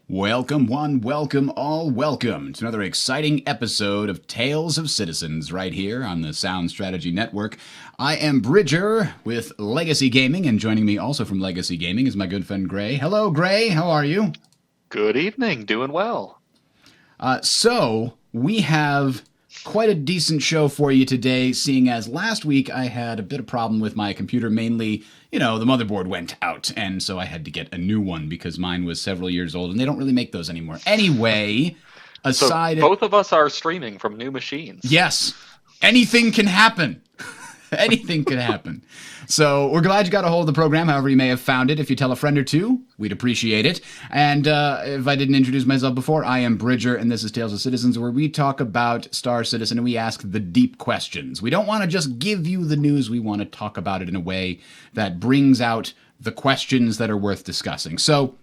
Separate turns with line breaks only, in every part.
Welcome one, welcome all, welcome to another exciting episode of Tales of Citizens right here on the Sound Strategy Network. I am Bridger with Legacy Gaming, and joining me also from Legacy Gaming is my good friend Gray. Hello, Gray. How are you?
Good evening. Doing well.
So we have quite a decent show for you today, seeing as last week I had a bit of problem with my computer, mainly, the motherboard went out, and so I had to get a new one because mine was several years old, and they don't really make those anymore. Anyway, aside...
So both of us are streaming from new machines.
Yes, anything can happen. Anything could happen. So we're glad you got a hold of the program, however you may have found it. If you tell a friend or two, we'd appreciate it. And if I didn't introduce myself before, I am Bridger, and this is Tales of Citizens, where we talk about Star Citizen and we ask the deep questions. We don't want to just give you the news. We want to talk about it in a way that brings out the questions that are worth discussing. So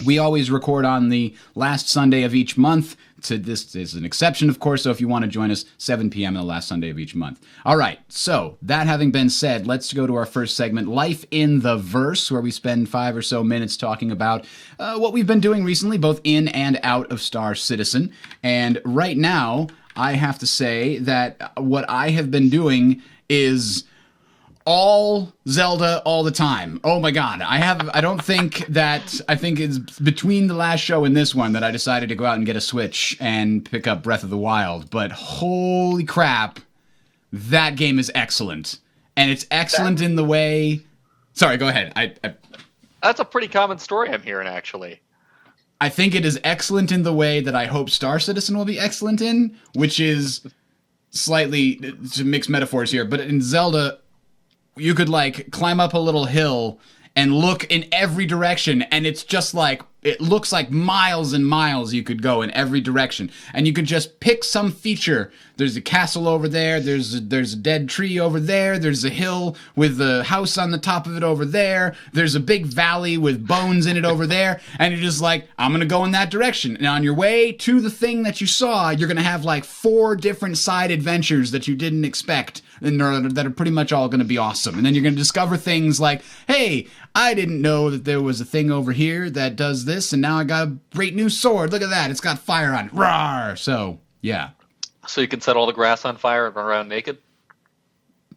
we always record on the last Sunday of each month. This is an exception, of course, so if you want to join us, 7 p.m. on the last Sunday of each month. All right, so that having been said, let's go to our first segment, Life in the Verse, where we spend 5 or so minutes talking about what we've been doing recently, both in and out of Star Citizen. And right now, I have to say that what I have been doing is all Zelda all the time. Oh my god. I think it's between the last show and this one that I decided to go out and get a Switch and pick up Breath of the Wild. But holy crap, that game is excellent. And it's excellent in the way... Sorry, go ahead.
That's a pretty common story I'm hearing, actually.
I think it is excellent in the way that I hope Star Citizen will be excellent in, which is slightly, to mix metaphors here, but in Zelda, you could, climb up a little hill and look in every direction, and it's just it looks like miles and miles you could go in every direction. And you could just pick some feature. There's a castle over there, there's a dead tree over there, there's a hill with a house on the top of it over there, there's a big valley with bones in it over there, and you're just like, I'm gonna go in that direction. And on your way to the thing that you saw, you're gonna have 4 different side adventures that you didn't expect, and that are pretty much all gonna be awesome. And then you're gonna discover things like, hey, I didn't know that there was a thing over here that does this, and now I got a great new sword. Look at that. It's got fire on it. Rawr! So, yeah.
So you can set all the grass on fire and run around naked?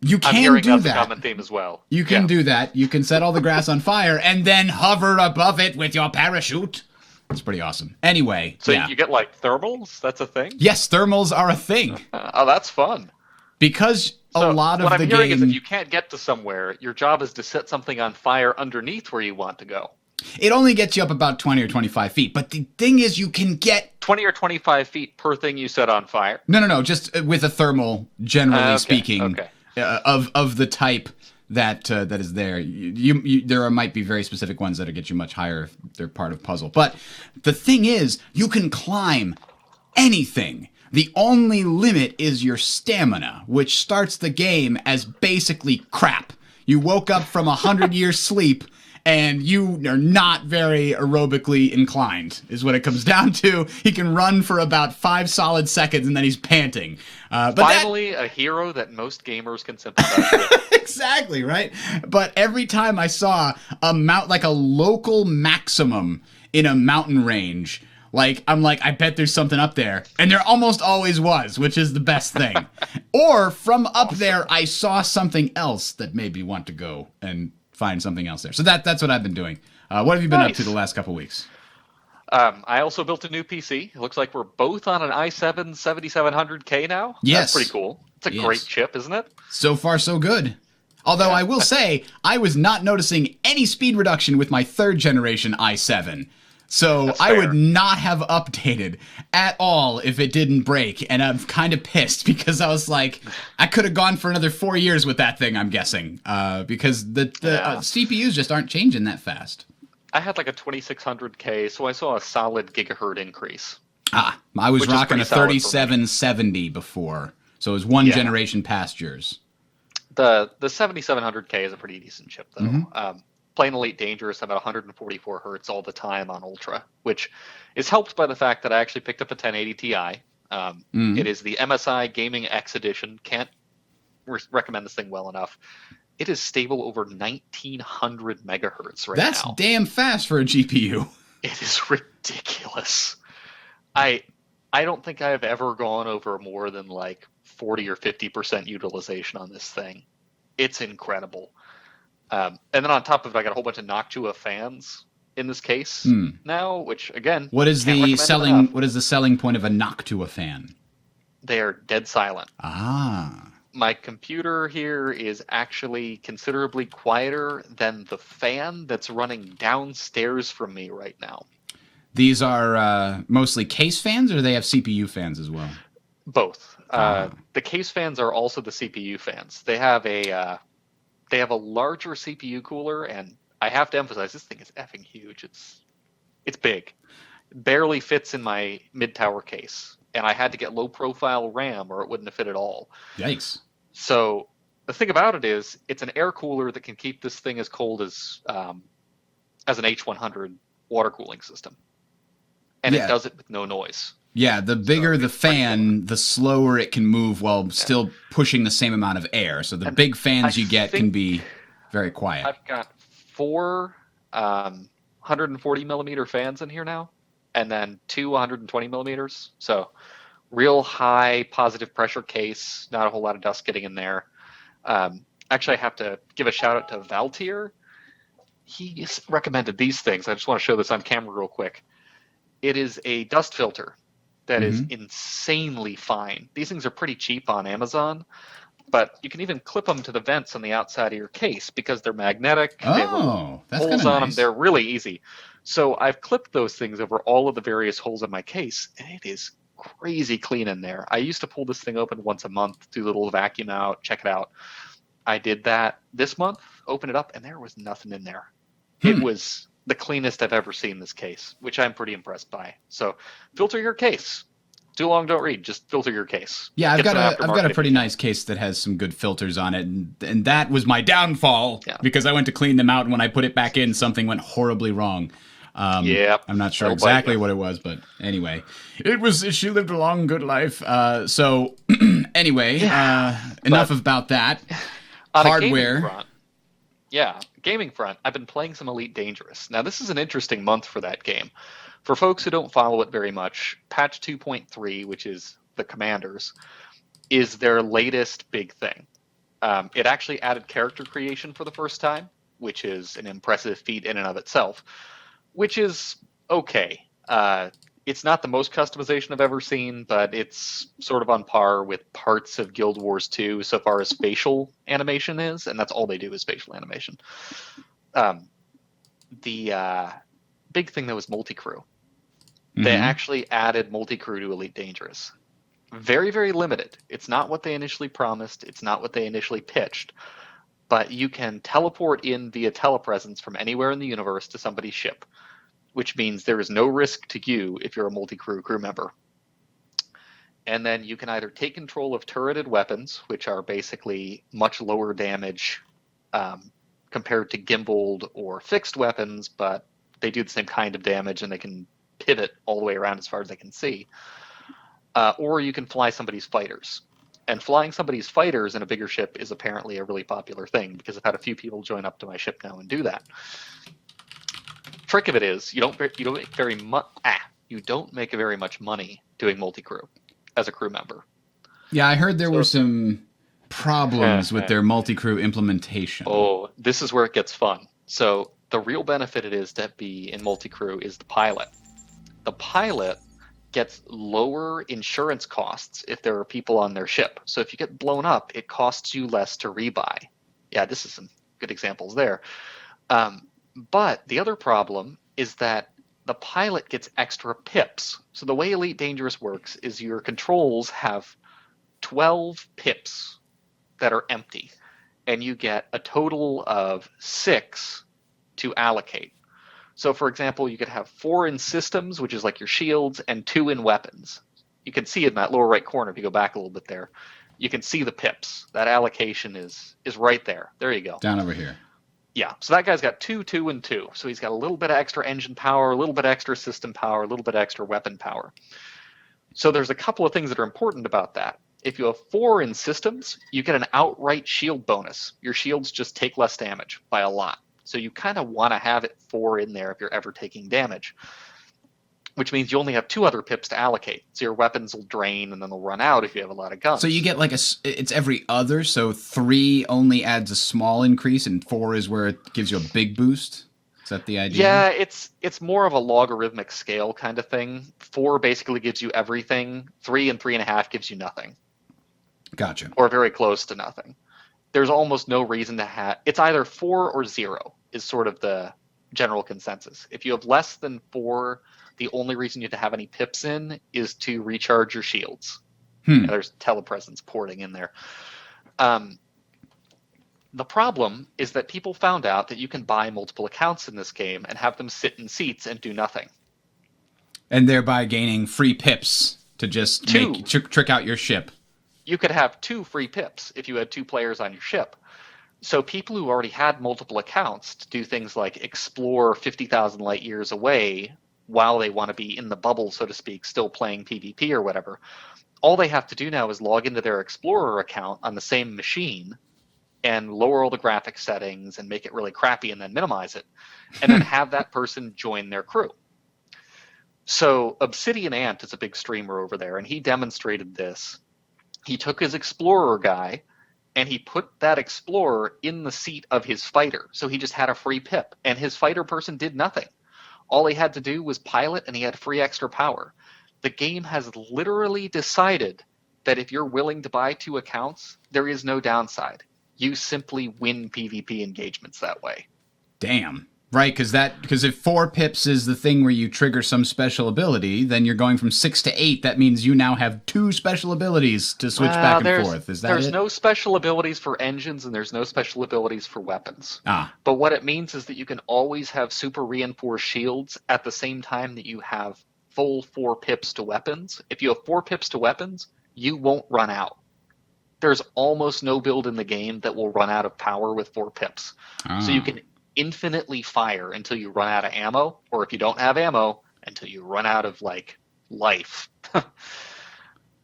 You can
I'm hearing
do
that's
that.
a common theme as well.
You can do that. You can set all the grass on fire and then hover above it with your parachute. It's pretty awesome. Anyway,
So
yeah.
you get, thermals? That's a thing?
Yes, thermals are a thing.
Oh, that's fun.
Because
So
a lot of
what
the
I'm hearing
game...
is if you can't get to somewhere, your job is to set something on fire underneath where you want to go.
It only gets you up about 20 or 25 feet. But the thing is, you can get...
20 or 25 feet per thing you set on fire?
No. Just with a thermal, generally speaking,
okay.
Of the type that is there. There might be very specific ones that'll get you much higher if they're part of puzzle. But the thing is, you can climb anything. The only limit is your stamina, which starts the game as basically crap. You woke up from 100-year sleep, and you are not very aerobically inclined, is what it comes down to. He can run for about 5 solid seconds, and then he's panting.
Finally, a hero that most gamers can sympathize with.
Exactly, right? But every time I saw a local maximum in a mountain range, I'm like, I bet there's something up there. And there almost always was, which is the best thing. Or from up there, I saw something else that made me want to go and find something else there. So that's what I've been doing. What have you been up to the last couple weeks?
I also built a new PC. It looks like we're both on an i7 7700K now.
Yes.
That's pretty cool. It's a great chip, isn't it?
So far, so good. Although I will say, I was not noticing any speed reduction with my 3rd generation i7. So I would not have updated at all if it didn't break, and I'm kind of pissed because I was like, I could have gone for another 4 years with that thing, I'm guessing, because the CPUs just aren't changing that fast.
I had a 2600K, so I saw a solid gigahertz increase.
I was rocking a 3770 before, so it was one generation past yours.
The 7700K is a pretty decent chip, though. Mm-hmm. Playing Elite Dangerous, I'm at 144 hertz all the time on Ultra, which is helped by the fact that I actually picked up a 1080 Ti. It is the MSI Gaming X Edition. Can't recommend this thing well enough. It is stable over 1900 megahertz right now.
That's damn fast for a GPU.
It is ridiculous. ridiculous. I don't think I've ever gone over more than like 40 or 50% utilization on this thing. It's incredible. And then on top of it, I got a whole bunch of Noctua fans in this case now, which again,
What is
can't
the
recommend
selling?
enough.
What is the selling point of a Noctua fan?
They are dead silent.
Ah,
My computer here is actually considerably quieter than the fan that's running downstairs from me right now.
these are mostly case fans, or do they have CPU fans as well?
Both. The case fans are also the CPU fans. They have a larger CPU cooler, and I have to emphasize this thing is effing huge. It's big. It barely fits in my mid tower case, and I had to get low profile RAM or it wouldn't have fit at all.
Yikes!
So the thing about it is, it's an air cooler that can keep this thing as cold as an H100 water cooling system, and it does it with no noise.
Yeah, the bigger the fan, the slower it can move while still pushing the same amount of air. So the big fans you get can be very quiet.
I've got 4 140 millimeter fans in here now, and then 2 120 millimeters. So real high positive pressure case, not a whole lot of dust getting in there. Actually, I have to give a shout out to Valtier. He recommended these things. I just want to show this on camera real quick. It is a dust filter that is insanely fine. These things are pretty cheap on Amazon, but you can even clip them to the vents on the outside of your case because they're magnetic.
Oh,
they have little
that's
holes
kinda
on
nice.
them. They're really easy. So I've clipped those things over all of the various holes in my case, and it is crazy clean in there. I used to pull this thing open once a month, do a little vacuum out, check it out. I did that this month, opened it up, and there was nothing in there. It was the cleanest I've ever seen this case, which I'm pretty impressed by. So filter your case. Too long, don't read. Just filter your case.
Yeah, I've
Get
got
some
a pretty
aftermarket if you can.
nice case that has some good filters on it, and that was my downfall because I went to clean them out, and when I put it back in, something went horribly wrong.
Yep.
I'm not sure
That'll bite
exactly
you.
what it was, but anyway, she lived a long, good life. So anyway, enough about that.
On
Hardware.
a gaming front, I've been playing some Elite Dangerous. Now, this is an interesting month for that game. For folks who don't follow it very much, patch 2.3, which is the Commanders, is their latest big thing. It actually added character creation for the first time, which is an impressive feat in and of itself, which is okay. It's not the most customization I've ever seen, but it's sort of on par with parts of Guild Wars 2 so far as facial animation is, and that's all they do is facial animation. The big thing, though, is multi-crew. They actually added multi-crew to Elite Dangerous. Very, very limited. It's not what they initially promised. It's not what they initially pitched. But you can teleport in via telepresence from anywhere in the universe to somebody's ship, which means there is no risk to you if you're a multi-crew crew member. And then you can either take control of turreted weapons, which are basically much lower damage compared to gimbaled or fixed weapons, but they do the same kind of damage and they can pivot all the way around as far as they can see. Or you can fly somebody's fighters. And flying somebody's fighters in a bigger ship is apparently a really popular thing because I've had a few people join up to my ship now and do that. Trick of it is you don't make very much money doing multi-crew as a crew member.
Yeah, I heard there were some problems with their multi-crew implementation.
Oh, this is where it gets fun. So the real benefit it is to be in multi-crew is the pilot. The pilot gets lower insurance costs if there are people on their ship. So if you get blown up, it costs you less to rebuy. Yeah, this is some good examples there. But the other problem is that the pilot gets extra pips. So the way Elite Dangerous works is your controls have 12 pips that are empty, and you get a total of 6 to allocate. So, for example, you could have 4 in systems, which is like your shields, and 2 in weapons. You can see it in that lower right corner if you go back a little bit there. You can see the pips. That allocation is right there. There you go.
Down over here.
Yeah, so that guy's got 2, 2, and 2. So he's got a little bit of extra engine power, a little bit extra system power, a little bit extra weapon power. So there's a couple of things that are important about that. If you have 4 in systems, you get an outright shield bonus. Your shields just take less damage by a lot. So you kind of want to have it 4 in there if you're ever taking damage. which means you only have 2 other pips to allocate. So your weapons will drain and then they'll run out if you have a lot of guns.
So you get like it's every other, so 3 only adds a small increase and 4 is where it gives you a big boost? Is that the idea?
Yeah, it's more of a logarithmic scale kind of thing. 4 basically gives you everything. 3 and 3.5 gives you nothing.
Gotcha.
Or very close to nothing. There's almost no reason to have... It's either 4 or 0 is sort of the general consensus. If you have less than 4... The only reason you have to have any pips in is to recharge your shields. And there's telepresence porting in there. The problem is that people found out that you can buy multiple accounts in this game and have them sit in seats and do nothing.
And thereby gaining free pips to just trick out your ship.
You could have 2 free pips if you had 2 players on your ship. So people who already had multiple accounts to do things like explore 50,000 light years away while they want to be in the bubble, so to speak, still playing PvP or whatever, all they have to do now is log into their Explorer account on the same machine and lower all the graphic settings and make it really crappy and then minimize it, and then have that person join their crew. So Obsidian Ant is a big streamer over there, and he demonstrated this. He took his Explorer guy, and he put that Explorer in the seat of his fighter. So he just had a free pip, and his fighter person did nothing. All he had to do was pilot, and he had free extra power. The game has literally decided that if you're willing to buy 2 accounts, there is no downside. You simply win PvP engagements that way.
Damn. Right, because if 4 pips is the thing where you trigger some special ability, then you're going from 6 to 8. That means you now have 2 special abilities to switch back and forth. Is that
There's
it?
no special abilities for engines, and there's no special abilities for weapons. But what it means is that you can always have super reinforced shields at the same time that you have full 4 pips to weapons. If you have 4 pips to weapons, you won't run out. There's almost no build in the game that will run out of power with 4 pips. So you can infinitely fire until you run out of ammo, or if you don't have ammo, until you run out of life.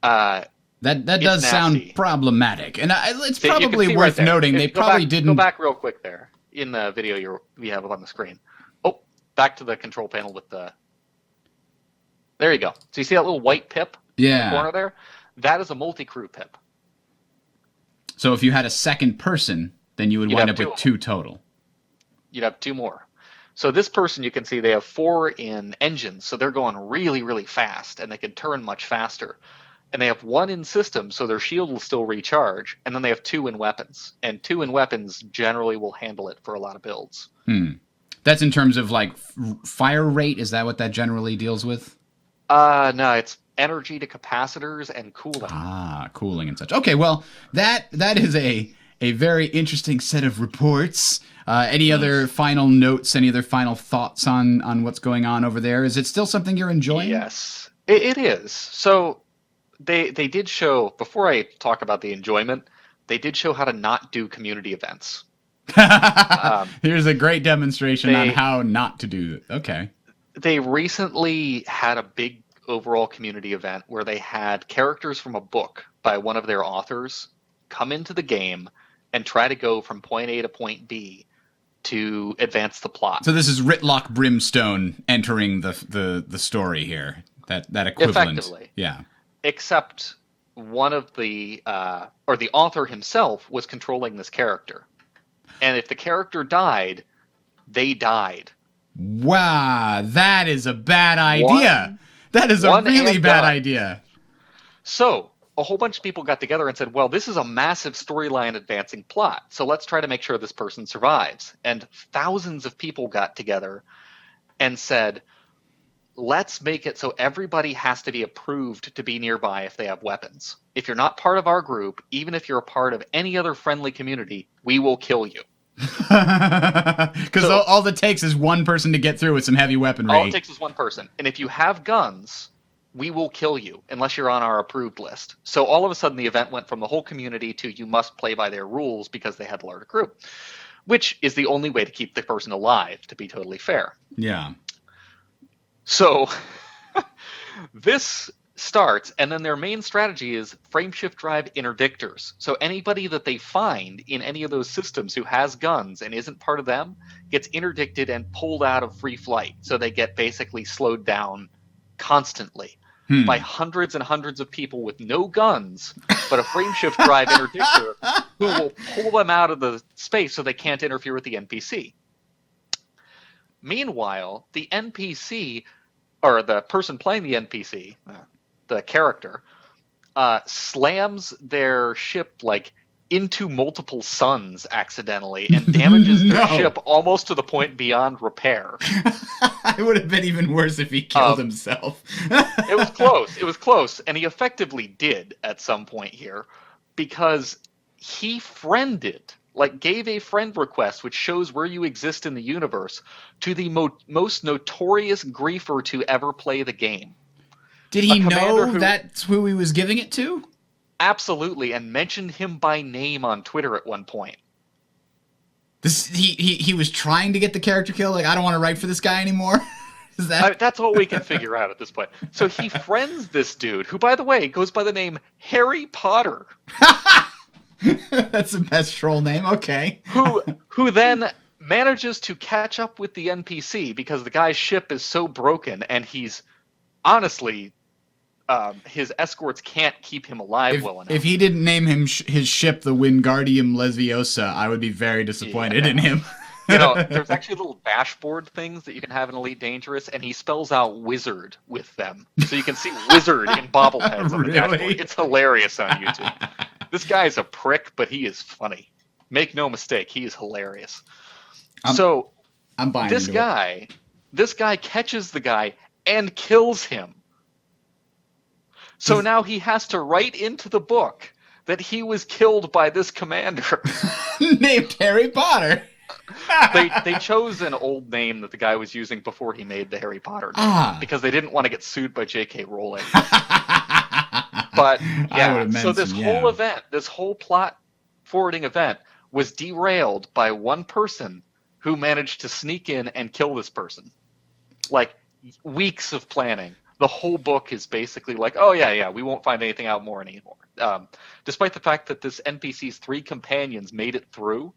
That does
nasty.
Sound problematic, and it's probably worth noting they probably didn't
go back real quick there in the video we have up on the screen. Oh, back to the control panel with the. There you go. So you see that little white pip in the corner there? That is a multi-crew pip.
So if you had a second person, then you'd wind up with 2 total.
You'd have 2 more. So this person, you can see they have 4 in engines, so they're going really, really fast, and they can turn much faster. And they have 1 in system, so their shield will still recharge, and then they have 2 in weapons. And 2 in weapons generally will handle it for a lot of builds.
That's in terms of fire rate? Is that what that generally deals with?
No, it's energy to capacitors and cooling.
Cooling and such. Okay, well, that is a very interesting set of reports. Any other final notes, any other final thoughts on what's going on over there? Is it still something you're enjoying?
Yes, it is. So they did show, before I talk about the enjoyment, they did show how to not do community events.
Here's a great demonstration on how not to do it. Okay.
They recently had a big overall community event where they had characters from a book by one of their authors come into the game and try to go from point A to point B to advance the plot.
So this is Ritlock Brimstone entering the story here. That equivalent.
Effectively.
Yeah.
Except one of the or the author himself was controlling this character. And if the character died, they died.
Wow, that is a bad idea. That is a really bad idea.
So a whole bunch of people got together and said, well, this is a massive storyline advancing plot, so let's try to make sure this person survives. And thousands of people got together and said, let's make it so everybody has to be approved to be nearby if they have weapons. If you're not part of our group, even if you're a part of any other friendly community, we will kill you.
Because all it takes is one person to get through with some heavy weaponry.
All it takes is one person. And if you have guns, we will kill you unless you're on our approved list. So all of a sudden the event went from the whole community to you must play by their rules because they had a larger group, which is the only way to keep the person alive, to be totally fair.
Yeah.
So this starts, and then their main strategy is frameshift drive interdictors. So anybody that they find in any of those systems who has guns and isn't part of them gets interdicted and pulled out of free flight. So they get basically slowed down constantly by hundreds and hundreds of people with no guns, but a frameshift drive interdictor who will pull them out of the space so they can't interfere with the NPC. Meanwhile, the NPC, or the person playing the NPC, the character, slams their ship like into multiple suns accidentally and damages their ship almost to the point beyond repair.
It would have been even worse if he killed himself.
It was close. It was close. And he effectively did at some point here because he friended, like gave a friend request, which shows where you exist in the universe, to the most notorious griefer to ever play the game.
Did he know that's who he was giving it to?
Absolutely, and mentioned him by name on Twitter at one point.
He was trying to get the character killed. Like, I don't want to write for this guy anymore. Is that?
That's all we can figure out at this point. So he friends this dude, who, by the way, goes by the name Harry Potter.
That's the best troll name. Okay.
Who then manages to catch up with the NPC because the guy's ship is so broken, and he's honestly. His escorts can't keep him alive well enough.
If he didn't name his ship the Wingardium Leviosa, I would be very disappointed in him.
There's actually little dashboard things that you can have in Elite Dangerous, and he spells out wizard with them. So you can see wizard in bobbleheads on the dashboard. It's hilarious on YouTube. This guy's a prick, but he is funny. Make no mistake, he is hilarious. I'm buying this guy. This guy catches the guy and kills him. So now he has to write into the book that he was killed by this commander.
Named Harry Potter.
They chose an old name that the guy was using before he made the Harry Potter name because they didn't want to get sued by J.K. Rowling. But yeah, so this whole event, this whole plot forwarding event was derailed by one person who managed to sneak in and kill this person. Like weeks of planning. The whole book is basically like, oh, yeah, we won't find anything out more anymore. Despite the fact that this NPC's 3 companions made it through,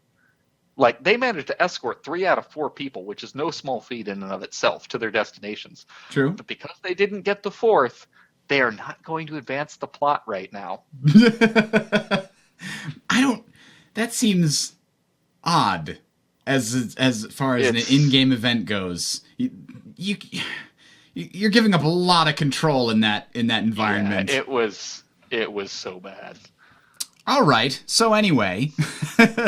like, they managed to escort 3 out of 4 people, which is no small feat in and of itself, to their destinations.
True.
But because they didn't get the 4th, they are not going to advance the plot right now.
That seems odd as far as an in-game event goes. You're giving up a lot of control in that environment.
Yeah, it was so bad.
All right. So anyway,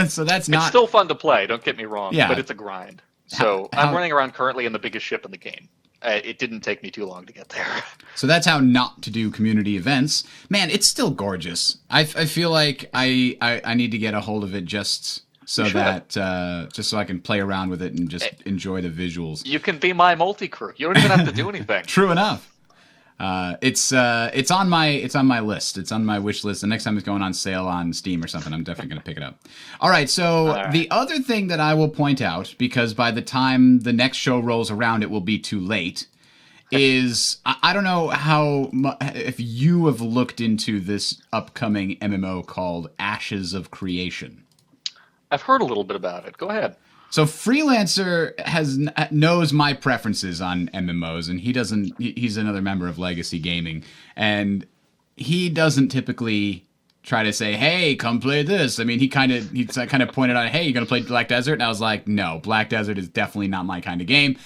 so that's not.
It's still fun to play. Don't get me wrong.
Yeah.
But it's a grind. So I'm running around currently in the biggest ship in the game. It didn't take me too long to get there.
So that's how not to do community events. Man, it's still gorgeous. I feel like I need to get a hold of it just so I can play around with it and just enjoy the visuals.
You can be my multi-crew. You don't even have to do anything.
True enough. It's on my list. It's on my wish list. The next time it's going on sale on Steam or something, I'm definitely going to pick it up. All right. So the other thing that I will point out, because by the time the next show rolls around, it will be too late, is I don't know if you have looked into this upcoming MMO called Ashes of Creation.
I've heard a little bit about it. Go ahead.
So Freelancer knows my preferences on MMOs, and he's another member of Legacy Gaming, and he doesn't typically try to say, hey, come play this. I mean, he kind of pointed out, hey, you going to play Black Desert? And I was like, no, Black Desert is definitely not my kind of game.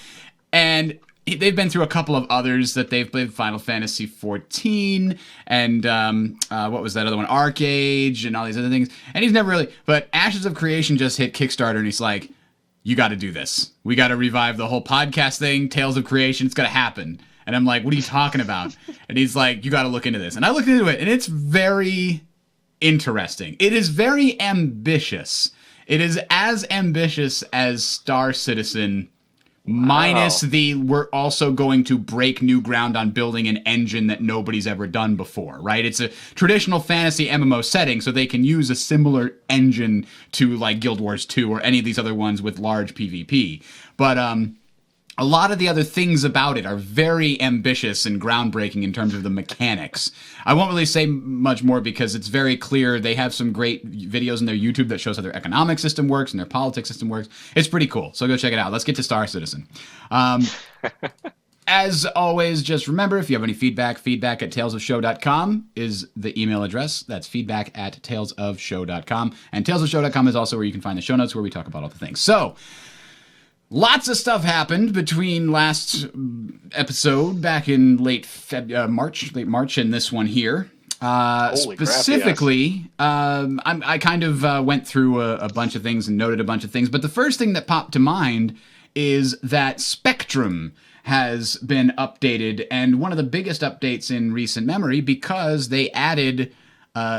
And they've been through a couple of others that they've played, Final Fantasy XIV, and what was that other one, Arcade, and all these other things. And he's never really, but Ashes of Creation just hit Kickstarter, and he's like, you got to do this. We got to revive the whole podcast thing, Tales of Creation. It's going to happen. And I'm like, what are you talking about? And he's like, you got to look into this. And I looked into it, and it's very interesting. It is very ambitious. It is as ambitious as Star Citizen, minus we're also going to break new ground on building an engine that nobody's ever done before, right? It's a traditional fantasy MMO setting, so they can use a similar engine to like Guild Wars 2 or any of these other ones with large PvP. But a lot of the other things about it are very ambitious and groundbreaking in terms of the mechanics. I won't really say much more because it's very clear. They have some great videos on their YouTube that shows how their economic system works and their politics system works. It's pretty cool. So go check it out. Let's get to Star Citizen. As always, just remember, if you have any feedback at talesofshow.com is the email address. That's feedback at talesofshow.com. And talesofshow.com is also where you can find the show notes where we talk about all the things. So, lots of stuff happened between last episode back in late March, and this one here. Specifically, crap, yes. I kind of went through a bunch of things and noted a bunch of things, but the first thing that popped to mind is that Spectrum has been updated, and one of the biggest updates in recent memory because they added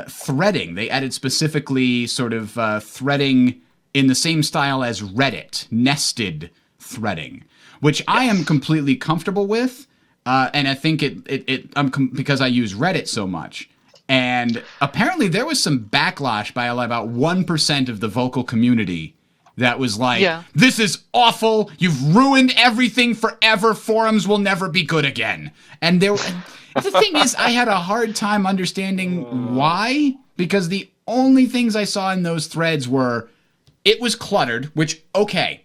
threading. They added specifically sort of threading in the same style as Reddit, nested threading, which I am completely comfortable with. And I think because I use Reddit so much. And apparently there was some backlash by about 1% of the vocal community that was like, This is awful. You've ruined everything forever. Forums will never be good again. And the thing is, I had a hard time understanding why, because the only things I saw in those threads were it was cluttered, which, okay.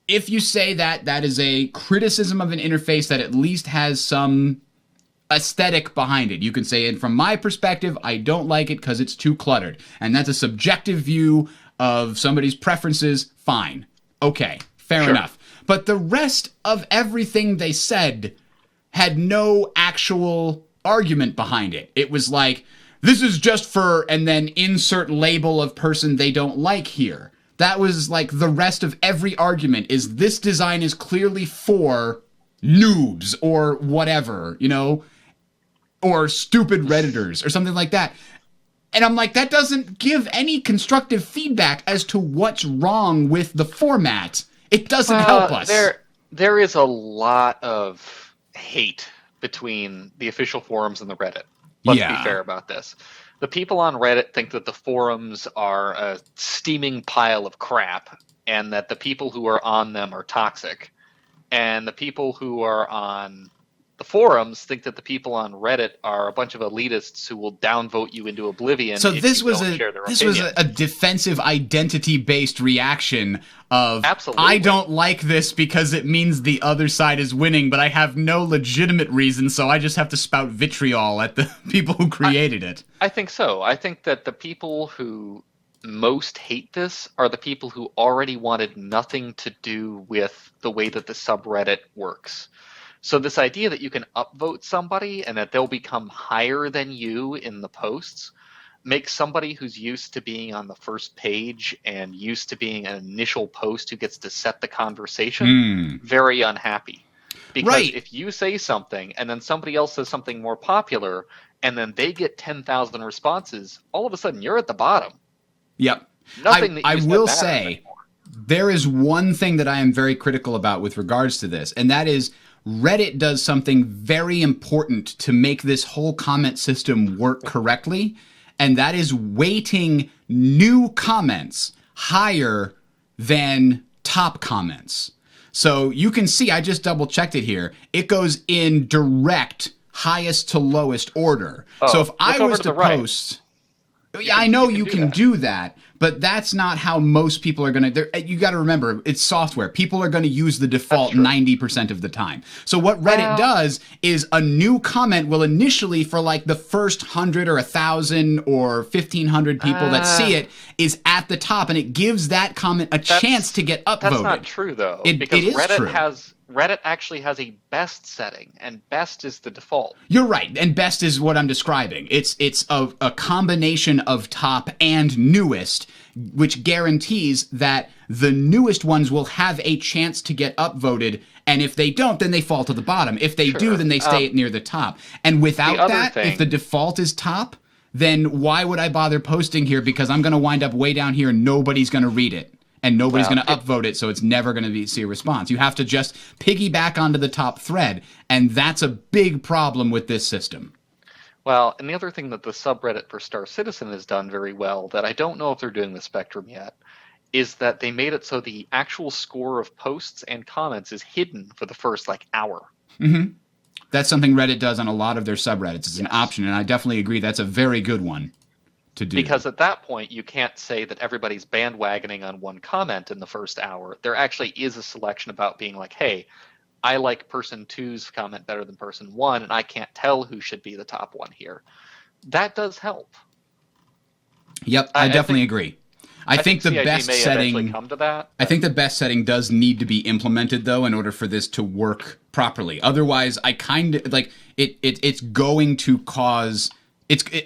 If you say that is a criticism of an interface that at least has some aesthetic behind it. You can say, and from my perspective, I don't like it because it's too cluttered. And that's a subjective view of somebody's preferences. Fine. Okay. Fair enough. But the rest of everything they said had no actual argument behind it. It was like, this is just for, and then insert label of person they don't like here. That was like the rest of every argument is this design is clearly for noobs or whatever, or stupid Redditors or something like that. And I'm like, that doesn't give any constructive feedback as to what's wrong with the format. It doesn't help us.
There is a lot of hate between the official forums and the Reddit. Let's be fair about this. The people on Reddit think that the forums are a steaming pile of crap and that the people who are on them are toxic. And the people who are on the forums think that the people on Reddit are a bunch of elitists who will downvote you into oblivion. So
this was a defensive identity-based reaction of,
absolutely.
I don't like this because it means the other side is winning, but I have no legitimate reason, so I just have to spout vitriol at the people who created it.
I think so. I think that the people who most hate this are the people who already wanted nothing to do with the way that the subreddit works. So this idea that you can upvote somebody and that they'll become higher than you in the posts makes somebody who's used to being on the first page and used to being an initial post who gets to set the conversation very unhappy. Because if you say something and then somebody else says something more popular and then they get 10,000 responses, all of a sudden you're at the bottom.
Yep.
Nothing that you
I will say anymore. There is one thing that I am very critical about with regards to this, and that is Reddit does something very important to make this whole comment system work correctly, and that is weighting new comments higher than top comments. So you can see, I just double checked it here. It goes in direct highest to lowest order. So if I was to post... Yeah, I know you can do that, but that's not how most people are going to... You got to remember, it's software. People are going to use the default 90% of the time. So what Reddit does is a new comment will initially, for like the first 100 or 1,000 or 1,500 people that see it, is at the top, and it gives that comment a chance to get upvoted.
That's not true, though, because Reddit actually has a best setting, and best is the default.
You're right, and best is what I'm describing. It's a combination of top and newest, which guarantees that the newest ones will have a chance to get upvoted, and if they don't, then they fall to the bottom. If they do, then they stay near the top. And without that, if the default is top, then why would I bother posting here? Because I'm going to wind up way down here and nobody's going to read it. And nobody's going to upvote it, so it's never going to see a response. You have to just piggyback onto the top thread, and that's a big problem with this system.
Well, and the other thing that the subreddit for Star Citizen has done very well, that I don't know if they're doing with Spectrum yet, is that they made it so the actual score of posts and comments is hidden for the first, hour.
Mm-hmm. That's something Reddit does on a lot of their subreddits. It's an option, and I definitely agree that's a very good one to do.
Because at that point, you can't say that everybody's bandwagoning on one comment in the first hour. There actually is a selection about being like, hey, I like person two's comment better than person one, and I can't tell who should be the top one here. That does help.
Yep, I definitely agree. I think the
CIG
best
may
setting
eventually come to that.
I think the best setting does need to be implemented though in order for this to work properly. Otherwise, I kind of like it's going to cause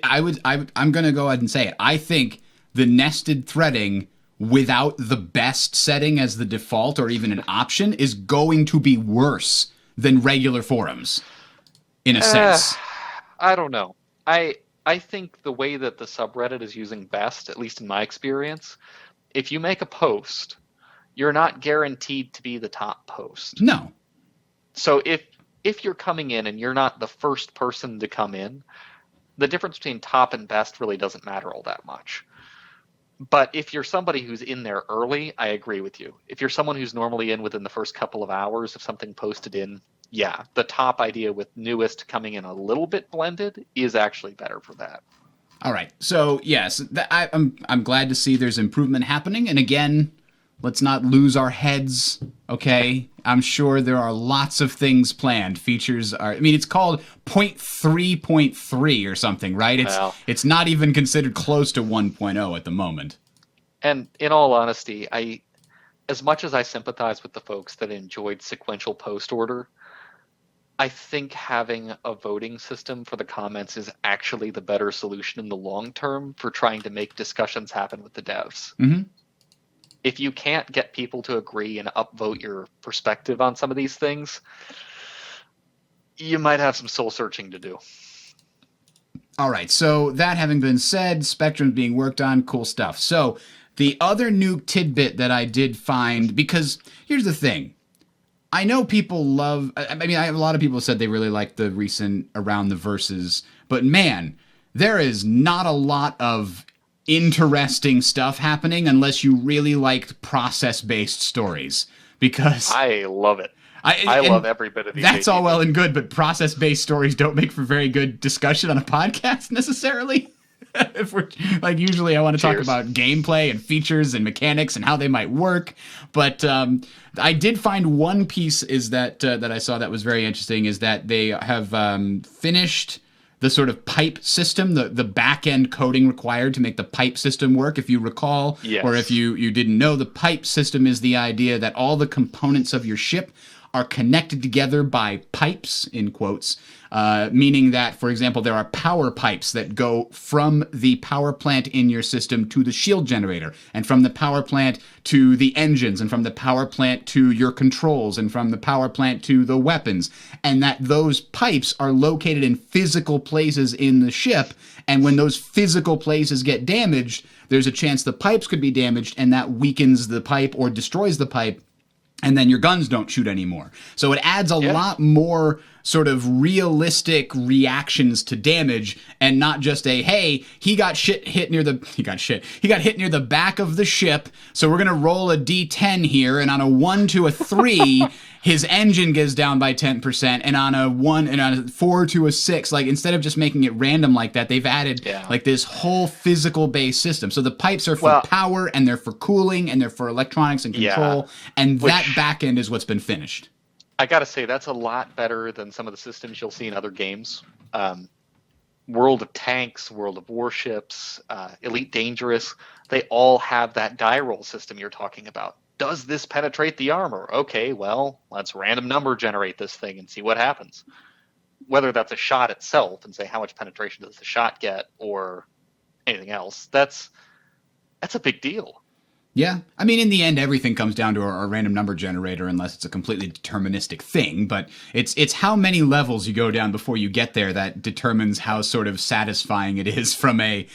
I'm going to go ahead and say it. I think the nested threading without the best setting as the default or even an option is going to be worse than regular forums in a sense.
I don't know. I think the way that the subreddit is using best, at least in my experience, if you make a post, you're not guaranteed to be the top post.
No.
So if you're coming in and you're not the first person to come in, the difference between top and best really doesn't matter all that much. But if you're somebody who's in there early, I agree with you. If you're someone who's normally in within the first couple of hours of something posted in, yeah, the top idea with newest coming in a little bit blended is actually better for that.
All right. So, yes, I'm glad to see there's improvement happening. And again, let's not lose our heads, okay? I'm sure there are lots of things planned. Features are, I mean, it's called 0.3.3 or something, right? It's not even considered close to 1.0 at the moment.
And in all honesty, as much as I sympathize with the folks that enjoyed sequential post order, I think having a voting system for the comments is actually the better solution in the long term for trying to make discussions happen with the devs.
Mm-hmm.
If you can't get people to agree and upvote your perspective on some of these things, you might have some soul searching to do.
All right, so that having been said, Spectrum's being worked on, cool stuff. So the other new tidbit that I did find, because here's the thing. I know people love, I mean, I have a lot of people said they really like the recent Around the Verses, but man, there is not a lot of interesting stuff happening unless you really liked process-based stories, because
I love it. I love every bit of these.
That's all well and good, but process-based stories don't make for very good discussion on a podcast necessarily. If we're like, usually I want to talk about gameplay and features and mechanics and how they might work, but I did find one piece is that I saw that was very interesting, is that they have finished the sort of pipe system, the back-end coding required to make the pipe system work. If you recall, or if you didn't know, the pipe system is the idea that all the components of your ship are connected together by pipes, in quotes, meaning that, for example, there are power pipes that go from the power plant in your system to the shield generator, and from the power plant to the engines, and from the power plant to your controls, and from the power plant to the weapons, and that those pipes are located in physical places in the ship, and when those physical places get damaged, there's a chance the pipes could be damaged, and that weakens the pipe or destroys the pipe, and then your guns don't shoot anymore. So it adds a lot more sort of realistic reactions to damage, and not just a, hey, he got hit near the back of the ship, so we're gonna roll a d10 here, and on a 1 to a 3 his engine goes down by 10%, and on a 4 to a 6, like, instead of just making it random like that, they've added like this whole physical based system. So the pipes are for power, and they're for cooling, and they're for electronics and control, and that back end is what's been finished.
I gotta say, that's a lot better than some of the systems you'll see in other games. World of Tanks, World of Warships, Elite Dangerous, they all have that die roll system you're talking about. Does this penetrate the armor? Okay, well, let's random number generate this thing and see what happens. Whether that's a shot itself and say how much penetration does the shot get, or anything else, that's a big deal.
Yeah. I mean, in the end, everything comes down to a random number generator, unless it's a completely deterministic thing. But it's how many levels you go down before you get there that determines how sort of satisfying it is from a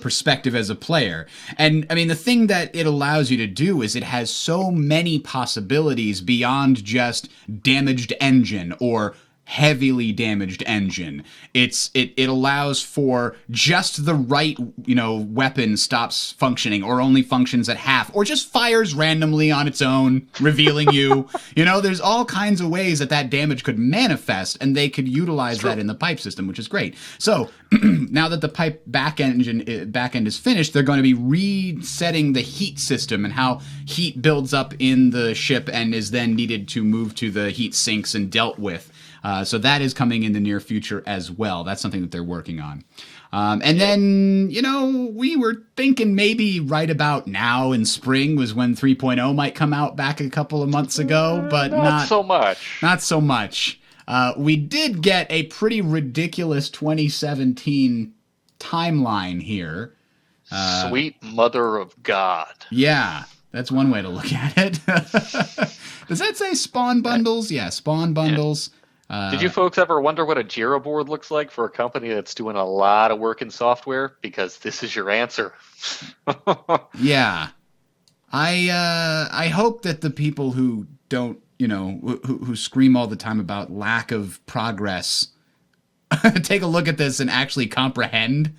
perspective as a player. And I mean, the thing that it allows you to do is it has so many possibilities beyond just damaged engine or heavily damaged engine. It allows for just the right, weapon stops functioning or only functions at half or just fires randomly on its own, revealing you. There's all kinds of ways that damage could manifest, and they could utilize that in the pipe system, which is great. So now that the pipe back end is finished, they're going to be resetting the heat system and how heat builds up in the ship and is then needed to move to the heat sinks and dealt with. So that is coming in the near future as well. That's something that they're working on. And then, we were thinking maybe right about now in spring was when 3.0 might come out back a couple of months ago, but not
so much.
Not so much. We did get a pretty ridiculous 2017 timeline here.
Sweet mother of God.
Yeah, that's one way to look at it. Does that say spawn bundles? Yeah, spawn bundles.
Yeah. Did you folks ever wonder what a Jira board looks like for a company that's doing a lot of work in software? Because this is your answer.
Yeah. I hope that the people who don't, who scream all the time about lack of progress take a look at this and actually comprehend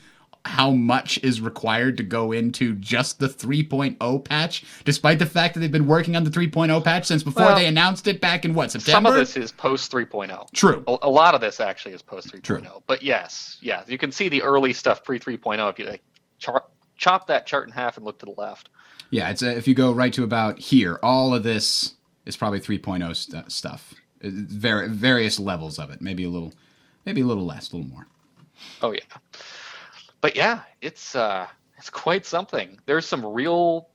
how much is required to go into just the 3.0 patch, despite the fact that they've been working on the 3.0 patch since before they announced it back in, September?
Some of this is post 3.0.
True.
A lot of this actually is post 3.0.
True.
But yes, you can see the early stuff pre 3.0 if you chop that chart in half and look to the left.
Yeah, it's if you go right to about here, all of this is probably 3.0 stuff. Various levels of it, maybe a little less, a little more.
Oh yeah. But yeah, it's quite something. There's some real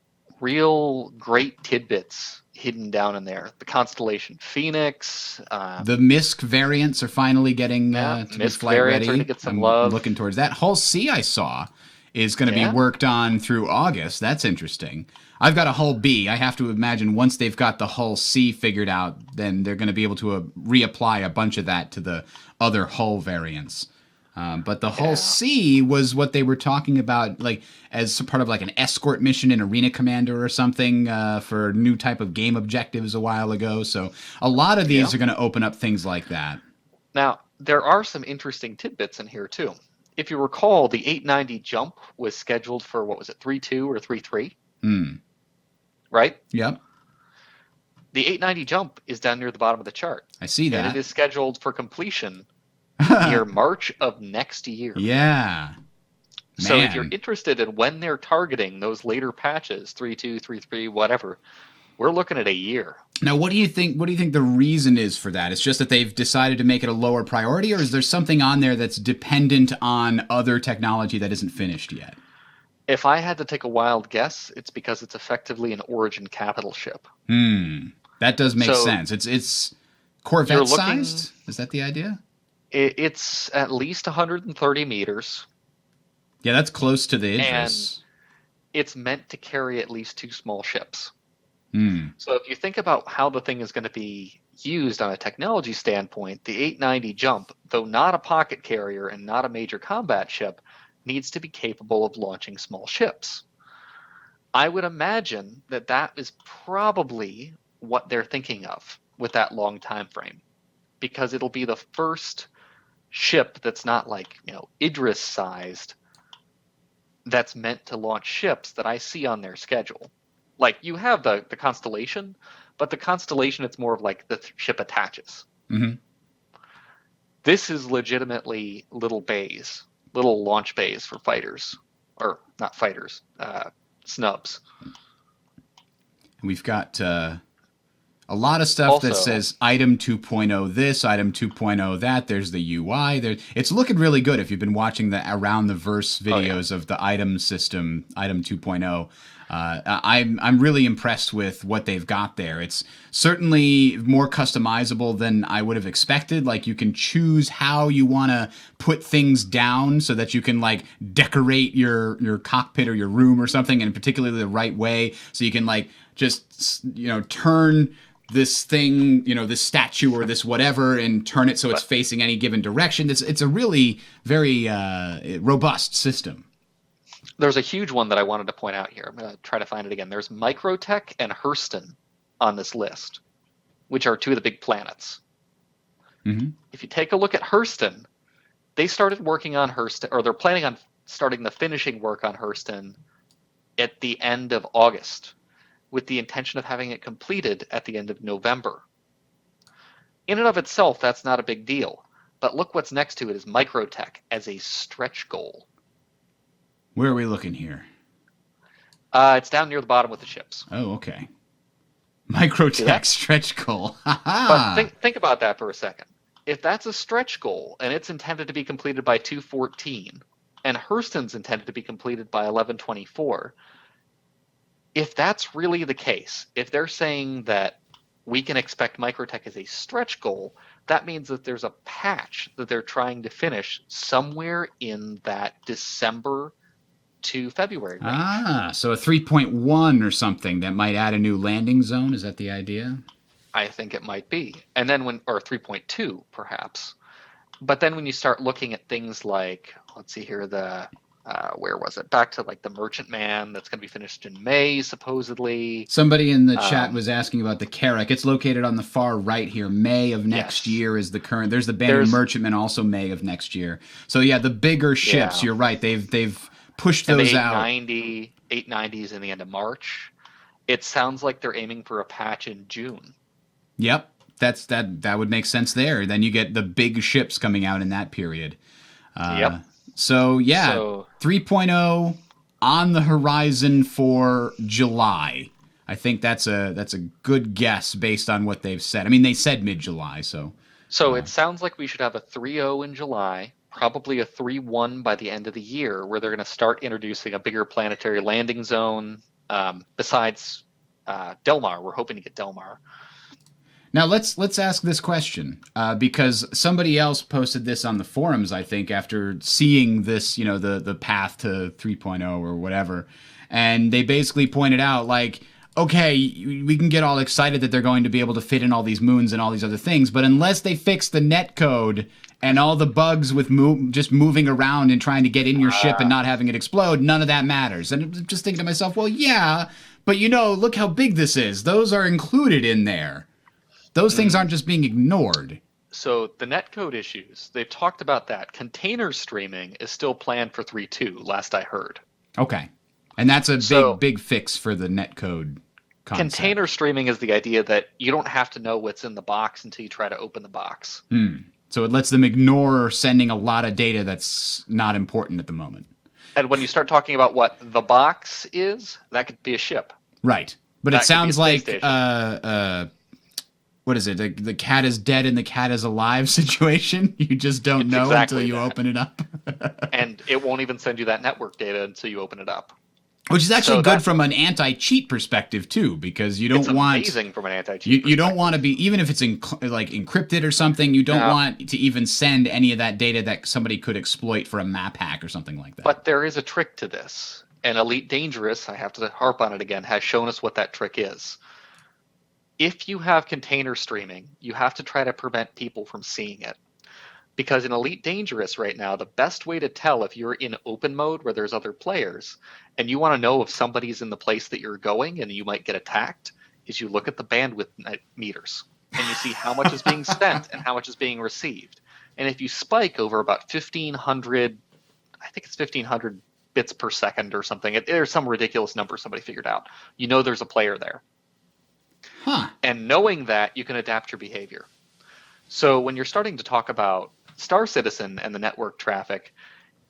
great tidbits hidden down in there. The Constellation Phoenix.
The MISC variants are finally getting to be flight ready.
Are to get some love.
I'm looking towards that. Hull C I saw is going to be worked on through August. That's interesting. I've got a Hull B. I have to imagine once they've got the Hull C figured out, then they're going to be able to reapply a bunch of that to the other Hull variants. But the Hull C was what they were talking about, like as part of like an escort mission in Arena Commander or something for a new type of game objectives a while ago. So a lot of these are going to open up things like that.
Now, there are some interesting tidbits in here too. If you recall, the 890 jump was scheduled for, 3.2 or 3.3? Right?
Yep.
The 890 jump is down near the bottom of the chart.
I see that.
And it is scheduled for completion near March of next year.
Yeah.
So if you're interested in when they're targeting those later patches, 3.2, 3.3, whatever, we're looking at a year.
Now, what do you think the reason is for that? It's just that they've decided to make it a lower priority, or is there something on there that's dependent on other technology that isn't finished yet?
If I had to take a wild guess, it's because it's effectively an Origin capital ship.
That does make sense. It's Corvette sized? Is that the idea?
It's at least 130 meters.
Yeah, that's close to the Idris.
And it's meant to carry at least 2 small ships.
Mm.
So if you think about how the thing is going to be used on a technology standpoint, the 890 jump, though not a pocket carrier and not a major combat ship, needs to be capable of launching small ships. I would imagine that that is probably what they're thinking of with that long time frame, because it'll be the first ship that's not like, Idris sized, that's meant to launch ships that I see on their schedule. Like, you have the Constellation, but the Constellation, it's more of like the ship attaches.
Mm-hmm.
This is legitimately little launch bays for fighters, or not fighters, snubs.
We've got a lot of stuff that says item 2.0 this, item 2.0 that. There's the UI. It's looking really good if you've been watching the Around the Verse videos of the item system, item 2.0. I'm really impressed with what they've got there. It's certainly more customizable than I would have expected. Like, you can choose how you want to put things down so that you can like decorate your cockpit or your room or something in particularly the right way. So you can like just turn this thing, this statue or this whatever, and turn it so it's facing any given direction. It's a really very robust system.
There's a huge one that I wanted to point out here. I'm going to try to find it again. There's Microtech and Hurston on this list, which are 2 of the big planets.
Mm-hmm.
If you take a look at Hurston, they started working on Hurston, or they're planning on starting the finishing work on Hurston at the end of August, with the intention of having it completed at the end of November. In and of itself, that's not a big deal. But look what's next to it is Microtech as a stretch goal.
Where are we looking here?
It's down near the bottom with the ships.
Oh, okay. Microtech stretch goal.
But think about that for a second. If that's a stretch goal and it's intended to be completed by 214, and Hurston's intended to be completed by 1124, if that's really the case, if they're saying that we can expect Microtech as a stretch goal, that means that there's a patch that they're trying to finish somewhere in that December to February range.
So a 3.1 or something that might add a new landing zone. Is that the idea?
I think it might be. And then or 3.2 perhaps. But then when you start looking at things like, let's see here, where was it? Back to like the Merchantman that's going to be finished in May, supposedly.
Somebody in the chat was asking about the Carrack. It's located on the far right here. May of next year is the current. There's the Banu Merchantman, also May of next year. So yeah, the bigger ships. Yeah. You're right. They've pushed those out.
890s in the end of March. It sounds like they're aiming for a patch in June.
Yep. That would make sense there. Then you get the big ships coming out in that period.
Yep.
So, 3.0 on the horizon for July. I think that's a good guess based on what they've said. I mean, they said mid-July, so.
So it sounds like we should have a 3.0 in July, probably a 3.1 by the end of the year, where they're going to start introducing a bigger planetary landing zone. Besides Delmar, we're hoping to get Delmar.
Now let's ask this question because somebody else posted this on the forums, I think, after seeing this, the path to 3.0 or whatever, and they basically pointed out like, okay, we can get all excited that they're going to be able to fit in all these moons and all these other things, but unless they fix the netcode and all the bugs with just moving around and trying to get in your ship and not having it explode, none of that matters. And I'm just thinking to myself, well, yeah, but look how big this is. Those are included in there. Those things aren't just being ignored.
So the netcode issues, they've talked about that. Container streaming is still planned for 3.2, last I heard.
Okay. And that's a big fix for the netcode concept.
Container streaming is the idea that you don't have to know what's in the box until you try to open the box.
So it lets them ignore sending a lot of data that's not important at the moment.
And when you start talking about what the box is, that could be a ship.
Right. But it sounds like what is it? The cat is dead and the cat is alive situation. You just don't know until you open it up.
And it won't even send you that network data until you open it up.
Which is actually good from an anti-cheat perspective too, because you don't want.
It's amazing from an anti-cheat.
You don't want to be, even if it's encrypted or something. You don't want to even send any of that data that somebody could exploit for a map hack or something like that.
But there is a trick to this, and Elite Dangerous, I have to harp on it again, has shown us what that trick is. If you have container streaming, you have to try to prevent people from seeing it. Because in Elite Dangerous right now, the best way to tell if you're in open mode where there's other players and you want to know if somebody's in the place that you're going and you might get attacked is you look at the bandwidth meters and you see how much is being sent and how much is being received. And if you spike over about 1,500, I think it's 1,500 bits per second or something, there's some ridiculous number somebody figured out, there's a player there. And knowing that, you can adapt your behavior. So when you're starting to talk about Star Citizen and the network traffic,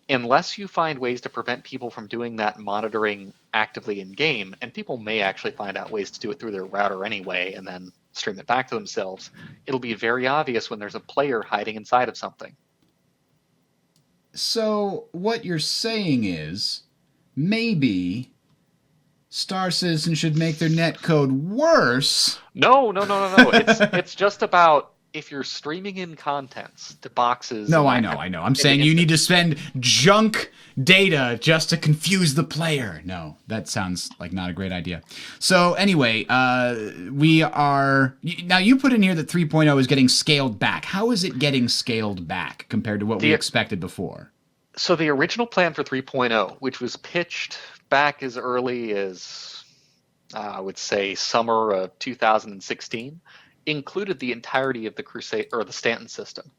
unless you find ways to prevent people from doing that monitoring actively in game, and people may actually find out ways to do it through their router anyway and then stream it back to themselves, it'll be very obvious when there's a player hiding inside of something.
So what you're saying is maybe Star Citizen should make their netcode worse.
No. It's just about if you're streaming in contents to boxes.
No, I know. I'm saying you need to spend junk data just to confuse the player. No, that sounds like not a great idea. So anyway, we are... Now, you put in here that 3.0 is getting scaled back. How is it getting scaled back compared to what we expected before?
So the original plan for 3.0, which was pitched back as early as, I would say, summer of 2016, included the entirety of the Crusade or the Stanton system.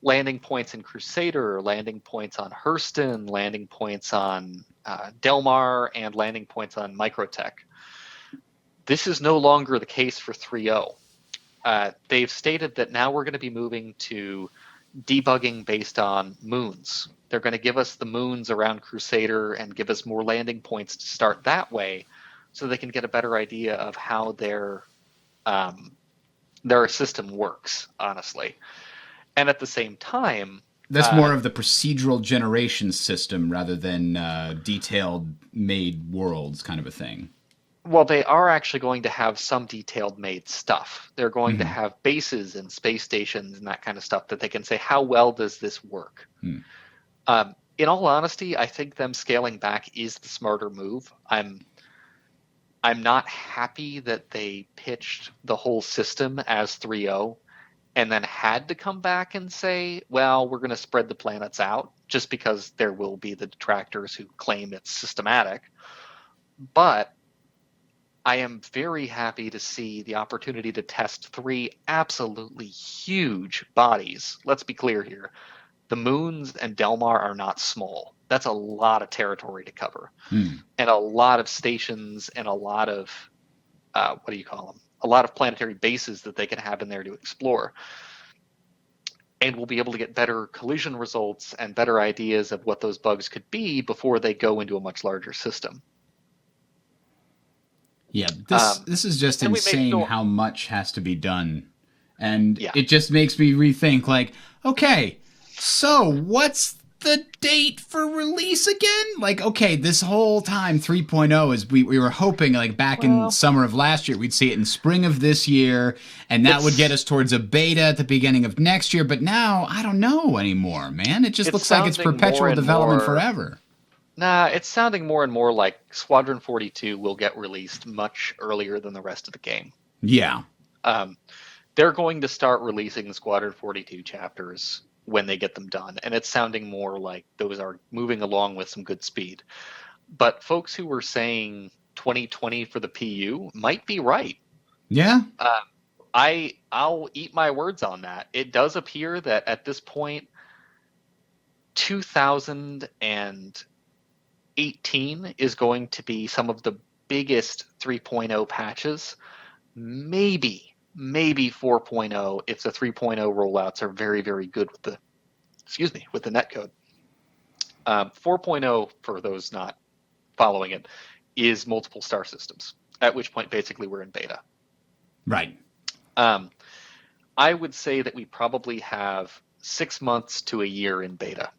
Landing points in Crusader, landing points on Hurston, landing points on Delmar, and landing points on Microtech. This is no longer the case for 3.0. They've stated that now we're going to be moving to debugging based on moons. They're going to give us the moons around Crusader and give us more landing points to start that way, so they can get a better idea of how their system works, honestly. And at the same time,
that's more of the procedural generation system rather than detailed made worlds kind of a thing.
Well, they are actually going to have some detailed made stuff. They're going to have bases and space stations and that kind of stuff that they can say, how well does this work? In all honesty, I think them scaling back is the smarter move. I'm not happy that they pitched the whole system as 3.0 and then had to come back and say, well, we're going to spread the planets out, just because there will be the detractors who claim it's systematic. But I am very happy to see the opportunity to test 3 absolutely huge bodies. Let's be clear here. The moons and Delmar are not small. That's a lot of territory to cover. And a lot of stations and a lot of, a lot of planetary bases that they can have in there to explore. And we'll be able to get better collision results and better ideas of what those bugs could be before they go into a much larger system.
Yeah, this is just insane how much has to be done. And it just makes me rethink, like, okay, so what's the date for release again? Like, okay, this whole time 3.0 is we were hoping, like, back in summer of last year, we'd see it in spring of this year, and that would get us towards a beta at the beginning of next year. But now, I don't know anymore, man. It just looks like it's perpetual development forever.
Nah, it's sounding more and more like Squadron 42 will get released much earlier than the rest of the game.
Yeah.
They're going to start releasing the Squadron 42 chapters when they get them done, and it's sounding more like those are moving along with some good speed. But folks who were saying 2020 for the PU might be right.
Yeah.
I'll eat my words on that. It does appear that at this point, 2018 is going to be some of the biggest 3.0 patches. Maybe 4.0 if the 3.0 rollouts are very, very good with the netcode. 4.0, for those not following it, is multiple star systems, at which point basically we're in beta.
Right.
I would say that we probably have 6 months to a year in beta.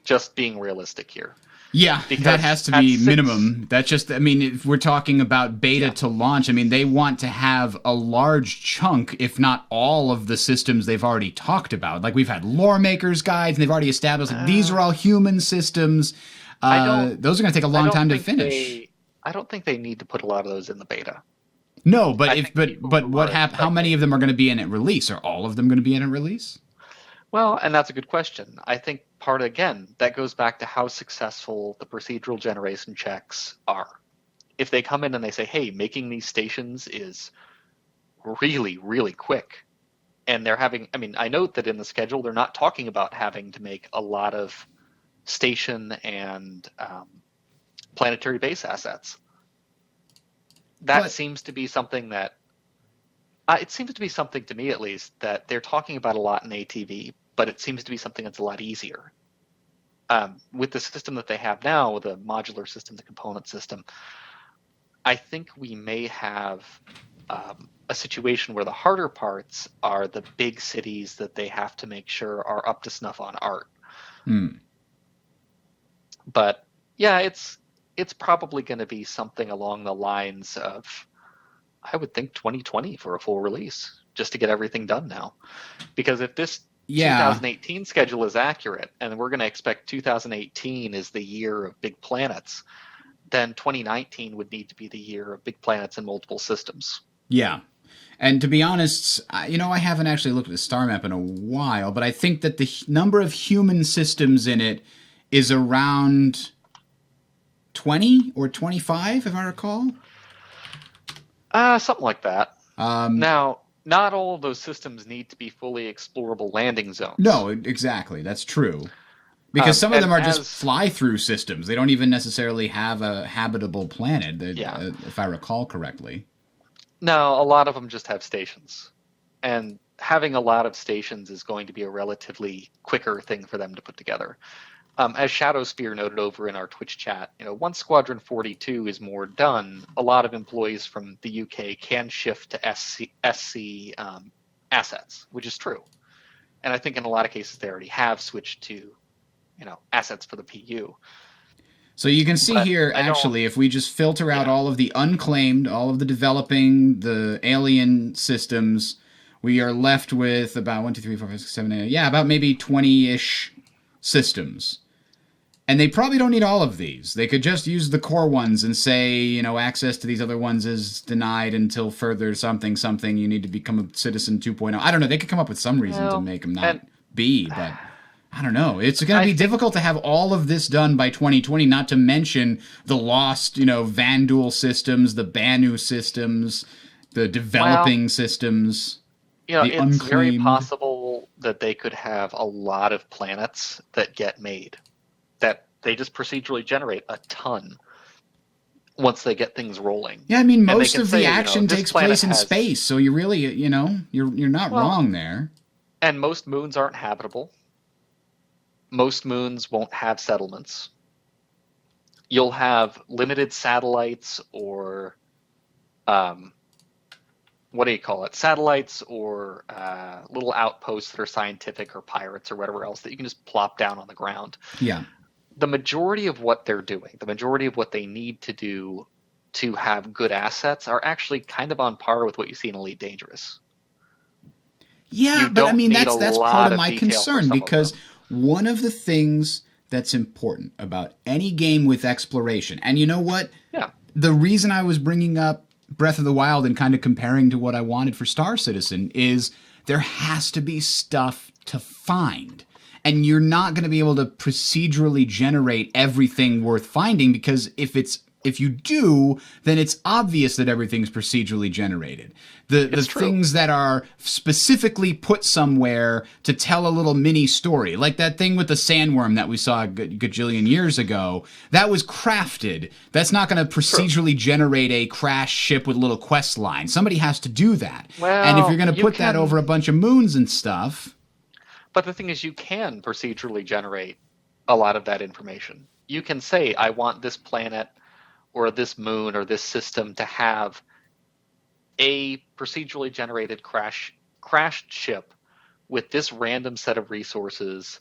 Just being realistic here.
Yeah, because that has to be minimum. That's just, I mean, if we're talking about beta to launch, I mean, they want to have a large chunk, if not all of the systems they've already talked about. Like, we've had lore makers guides, and they've already established, like, these are all human systems. Those are going to take a long time to finish.
I don't think they need to put a lot of those in the beta.
No, but how many of them are going to be in at release? Are all of them going to be in at release?
Well, and that's a good question. I think that goes back to how successful the procedural generation checks are. If they come in and they say, hey, making these stations is really, really quick, and I note that in the schedule, they're not talking about having to make a lot of station and planetary base assets. That seems to be something that, it seems to be something to me at least, that they're talking about a lot in ATV, but it seems to be something that's a lot easier. With the system that they have now, the modular system, the component system, I think we may have a situation where the harder parts are the big cities that they have to make sure are up to snuff on art. But yeah, it's probably going to be something along the lines of, I would think 2020 for a full release, just to get everything done now. Because if this 2018 schedule is accurate, and we're going to expect 2018 is the year of big planets, then 2019 would need to be the year of big planets and multiple systems.
Yeah. And to be honest, I haven't actually looked at the star map in a while, but I think that the number of human systems in it is around 20 or 25, if I recall.
Something like that.
Um,
Now, not all of those systems need to be fully explorable landing zones.
no, exactly. That's true. Because some of them
And
are just
as
fly-through systems. They don't even necessarily have a habitable planet,
yeah,
if I recall correctly.
no, a lot of them just have stations, and having a lot of stations is going to be a relatively quicker thing for them to put together. As Shadowspear noted over in our Twitch chat, once Squadron 42 is more done, a lot of employees from the UK can shift to SC assets, which is true. And I think in a lot of cases they already have switched to, assets for the PU.
So you can see
But
here,
I don't,
actually, if we just filter out
yeah,
all of the unclaimed, all of the developing, the alien systems, we are left with about 1, 2, 3, 4, 5, 6, 7, 8, yeah, about maybe 20-ish systems. And they probably don't need all of these. They could just use the core ones and say, access to these other ones is denied until further something, something. You need to become a citizen 2.0. I don't know. They could come up with some reason to
well,
make them not
and
be, but I don't know. It's going to
I
be
think,
difficult to have all of this done by 2020, not to mention the lost, Vandal systems, the Banu systems, the
well,
developing systems, the
it's very
unclaimed.
possible that they could have a lot of planets that get made, that they just procedurally generate a ton once they get things rolling.
Yeah, I mean,
And they
most
can
of the
say,
action
this
takes
planet
place in
has,
space, so you really, you're not
well,
wrong there.
and most moons aren't habitable. Most moons won't have settlements. You'll have limited satellites or, um, what do you call it? Satellites or little outposts that are scientific or pirates or whatever else that you can just plop down on the ground.
Yeah.
The majority of what they're doing, the majority of what they need to do to have good assets are actually kind of on par with what you see in Elite Dangerous.
Yeah,
You
but I
don't
mean
need a
that's part
lot
of
of
my
detail for
concern
some of
because
them.
one of the things that's important about any game with exploration, and you know what?
Yeah.
The reason I was bringing up Breath of the Wild and kind of comparing to what I wanted for Star Citizen is there has to be stuff to find. And you're not going to be able to procedurally generate everything worth finding because if you do, then it's obvious that everything's procedurally generated. The
It's true.
things that are specifically put somewhere to tell a little mini story, like that thing with the sandworm that we saw a gajillion years ago, that was crafted. That's not going to
True.
procedurally generate a crash ship with a little quest line. Somebody has to do that. And if you're
Well,
going to
you
put that over
can,
a bunch of moons and stuff,
but the thing is, you can procedurally generate a lot of that information. You can say, I want this planet or this moon or this system to have a procedurally generated crashed ship with this random set of resources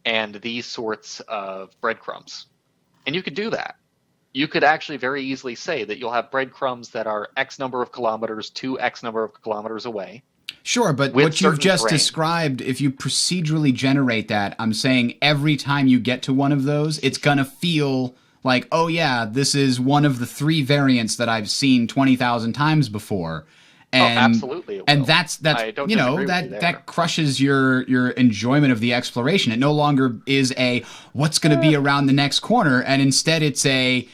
and these sorts of breadcrumbs. And you could do that. You could actually very easily say that you'll have breadcrumbs that are X number of kilometers to X number of kilometers away
sure, but
with
what you've
certain
just
terrain.
described, if you procedurally generate that, I'm saying every time you get to one of those, it's going to feel like, oh yeah, this is one of the 3 variants that I've seen 20,000 times before.
Oh,
And
absolutely it
and
will.
that's
I don't disagree with you
that
there.
crushes your enjoyment of the exploration. It no longer is a what's going to
Eh,
be around the next corner, and instead it's a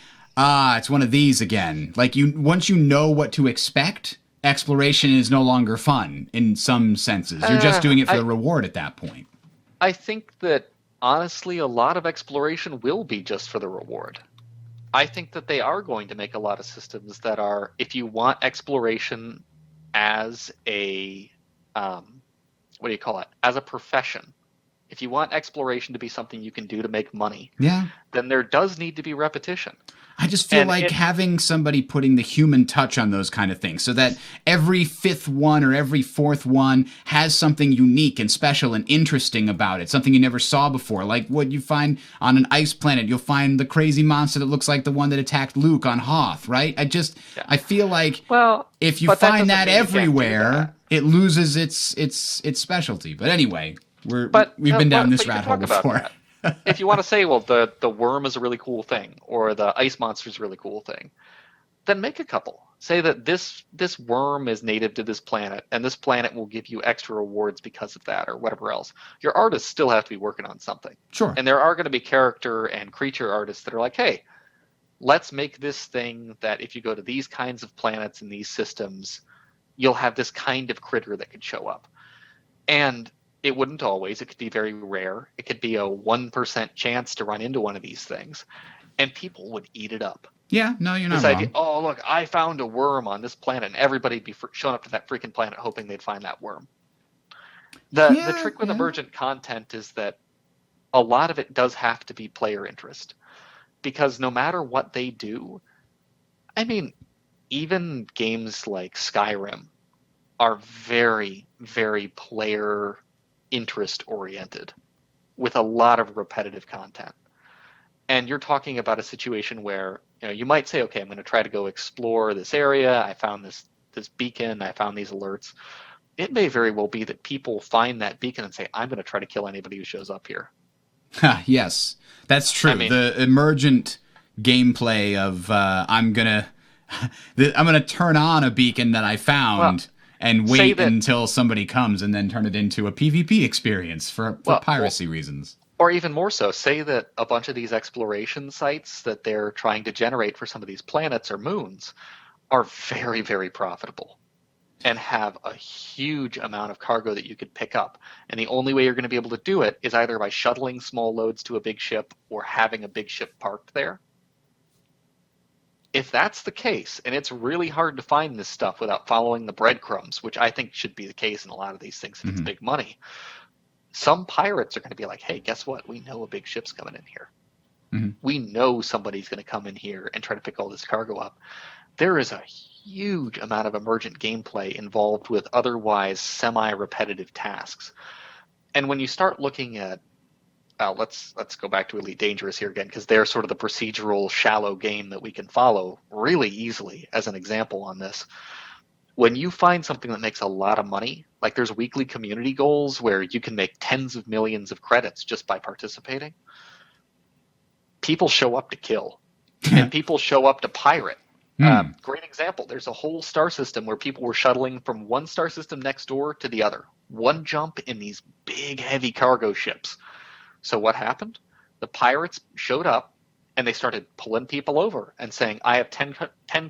it's one of these again. Like you once you know what to expect, exploration is no longer fun in some senses. You're just doing it for
I
the reward at that point.
I think that honestly, a lot of exploration will be just for the reward. I think that they are going to make a lot of systems that are, if you want exploration as a, um, what do you call it, as a profession, if you want exploration to be something you can do to make money,
Yeah.
then there does need to be repetition.
I just feel
And
like
it,
having somebody putting the human touch on those kind of things so that every 5th one or every 4th one has something unique and special and interesting about it, something you never saw before. Like what you find on an ice planet, you'll find the crazy monster that looks like the one that attacked Luke on Hoth, right?
yeah.
I feel like
Well,
if you
but that
find
doesn't
that
mean you can't do
everywhere,
that.
it loses its specialty. But anyway,
But
we've been down this
you can
rat hole
talk about
before.
that. If you want to say, well, the worm is a really cool thing, or the ice monster is a really cool thing, then make a couple. Say that this worm is native to this planet, and this planet will give you extra rewards because of that, or whatever else. Your artists still have to be working on something,
Sure.
and there are going to be character and creature artists that are like, hey, let's make this thing that if you go to these kinds of planets and these systems, you'll have this kind of critter that could show up. And it wouldn't always. It could be very rare. It could be a 1% chance to run into one of these things. And people would eat it up.
Yeah, no, you're not
This
wrong.
idea, oh, look, I found a worm on this planet, and everybody'd be showing up to that freaking planet hoping they'd find that worm. The trick with emergent content is that a lot of it does have to be player interest. Because no matter what they do, I mean, even games like Skyrim are very, very player interest oriented with a lot of repetitive content. And you're talking about a situation where, you might say, okay, I'm going to try to go explore this area. I found this beacon. I found these alerts. It may very well be that people find that beacon and say, I'm going to try to kill anybody who shows up here.
Yes, that's true. I mean, the emergent gameplay of I'm gonna turn on a beacon that I found and wait until somebody comes and then turn it into a PvP experience for piracy reasons.
Or even more so, say that a bunch of these exploration sites that they're trying to generate for some of these planets or moons are very, very profitable and have a huge amount of cargo that you could pick up. And the only way you're going to be able to do it is either by shuttling small loads to a big ship or having a big ship parked there. If that's the case, and it's really hard to find this stuff without following the breadcrumbs, which I think should be the case in a lot of these things if it's big money, some pirates are going to be like, hey, guess what? We know a big ship's coming in here. We know somebody's going to come in here and try to pick all this cargo up. There is a huge amount of emergent gameplay involved with otherwise semi-repetitive tasks. And when you start looking at let's go back to Elite Dangerous here again, because they're sort of the procedural, shallow game that we can follow really easily as an example on this. When you find something that makes a lot of money, like there's weekly community goals where you can make tens of millions of credits just by participating, people show up to kill. And people show up to pirate. Great example. There's a whole star system where people were shuttling from one star system next door to the other. One jump in these big, heavy cargo ships. So what happened? The pirates showed up and they started pulling people over and saying, I have 10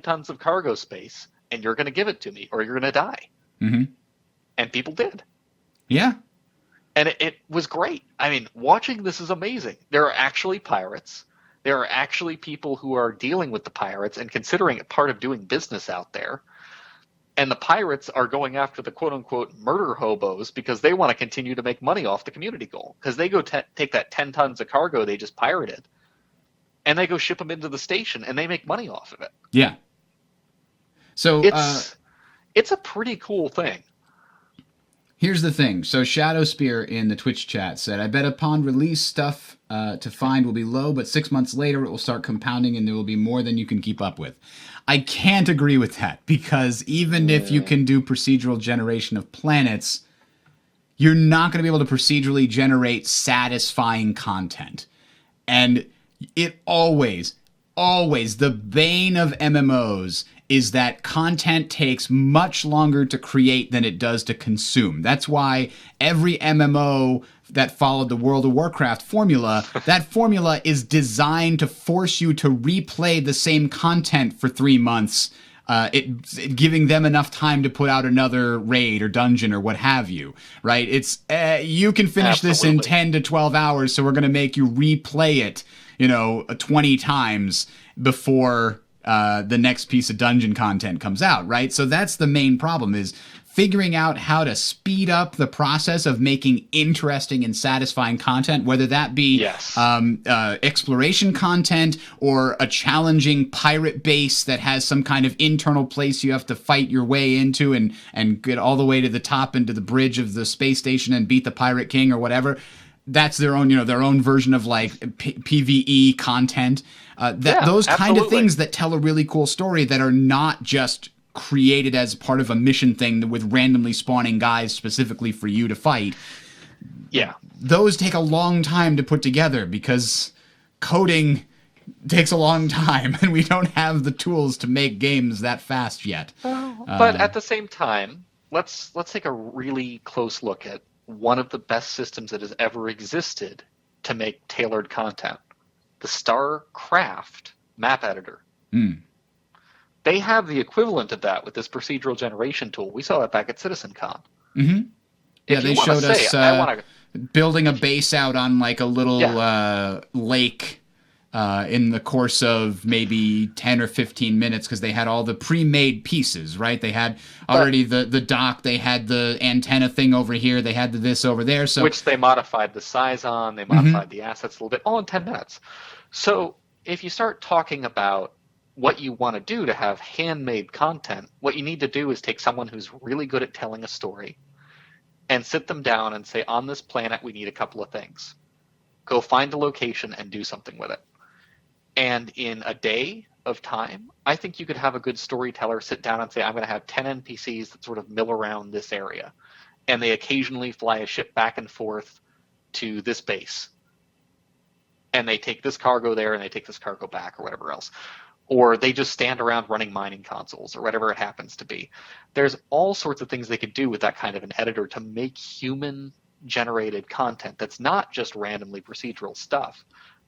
tons of cargo space and you're going to give it to me or you're going to die. And people did.
Yeah.
And it was great. I mean, watching this is amazing. There are actually pirates. There are actually people who are dealing with the pirates and considering it part of doing business out there. And the pirates are going after the quote-unquote murder hobos because they want to continue to make money off the community goal. Because they go take that 10 tons of cargo they just pirated, and they go ship them into the station, and they make money off of it.
Yeah. So
it's a pretty cool thing.
Here's the thing. So Shadow Spear in the Twitch chat said, I bet upon release stuff to find will be low, but 6 months later it will start compounding and there will be more than you can keep up with. I can't agree with that, because even if you can do procedural generation of planets, you're not going to be able to procedurally generate satisfying content. And it always, the bane of MMOs is that content takes much longer to create than it does to consume. That's why every MMO that followed the World of Warcraft formula, that formula is designed to force you to replay the same content for 3 months, giving them enough time to put out another raid or dungeon or what have you, right? It's you can finish this in 10 to 12 hours, so we're going to make you replay it, 20 times before the next piece of dungeon content comes out, right? So that's the main problem, is figuring out how to speed up the process of making interesting and satisfying content, whether that be exploration content or a challenging pirate base that has some kind of internal place you have to fight your way into and get all the way to the top into the bridge of the space station and beat the Pirate King or whatever. That's their own, their own version of like PvE content. Those kind of things that tell a really cool story that are not just created as part of a mission thing with randomly spawning guys specifically for you to fight.
Yeah.
Those take a long time to put together because coding takes a long time and we don't have the tools to make games that fast yet.
But at the same time, let's take a really close look at one of the best systems that has ever existed to make tailored content. The StarCraft map editor.
Mm.
They have the equivalent of that with this procedural generation tool. We saw that back at CitizenCon.
Mm-hmm. Yeah, they showed us building a base out on like a little lake in the course of maybe 10 or 15 minutes because they had all the pre-made pieces, right? They had already the dock, they had the antenna thing over here, they had this over there. So
which they modified the size on, they modified the assets a little bit, all in 10 minutes. So if you start talking about what you want to do to have handmade content, what you need to do is take someone who's really good at telling a story and sit them down and say, on this planet, we need a couple of things. Go find a location and do something with it. And in a day of time, I think you could have a good storyteller sit down and say, I'm going to have 10 NPCs that sort of mill around this area. And they occasionally fly a ship back and forth to this base. And they take this cargo there and they take this cargo back or whatever else. Or they just stand around running mining consoles or whatever it happens to be. There's all sorts of things they could do with that kind of an editor to make human-generated content that's not just randomly procedural stuff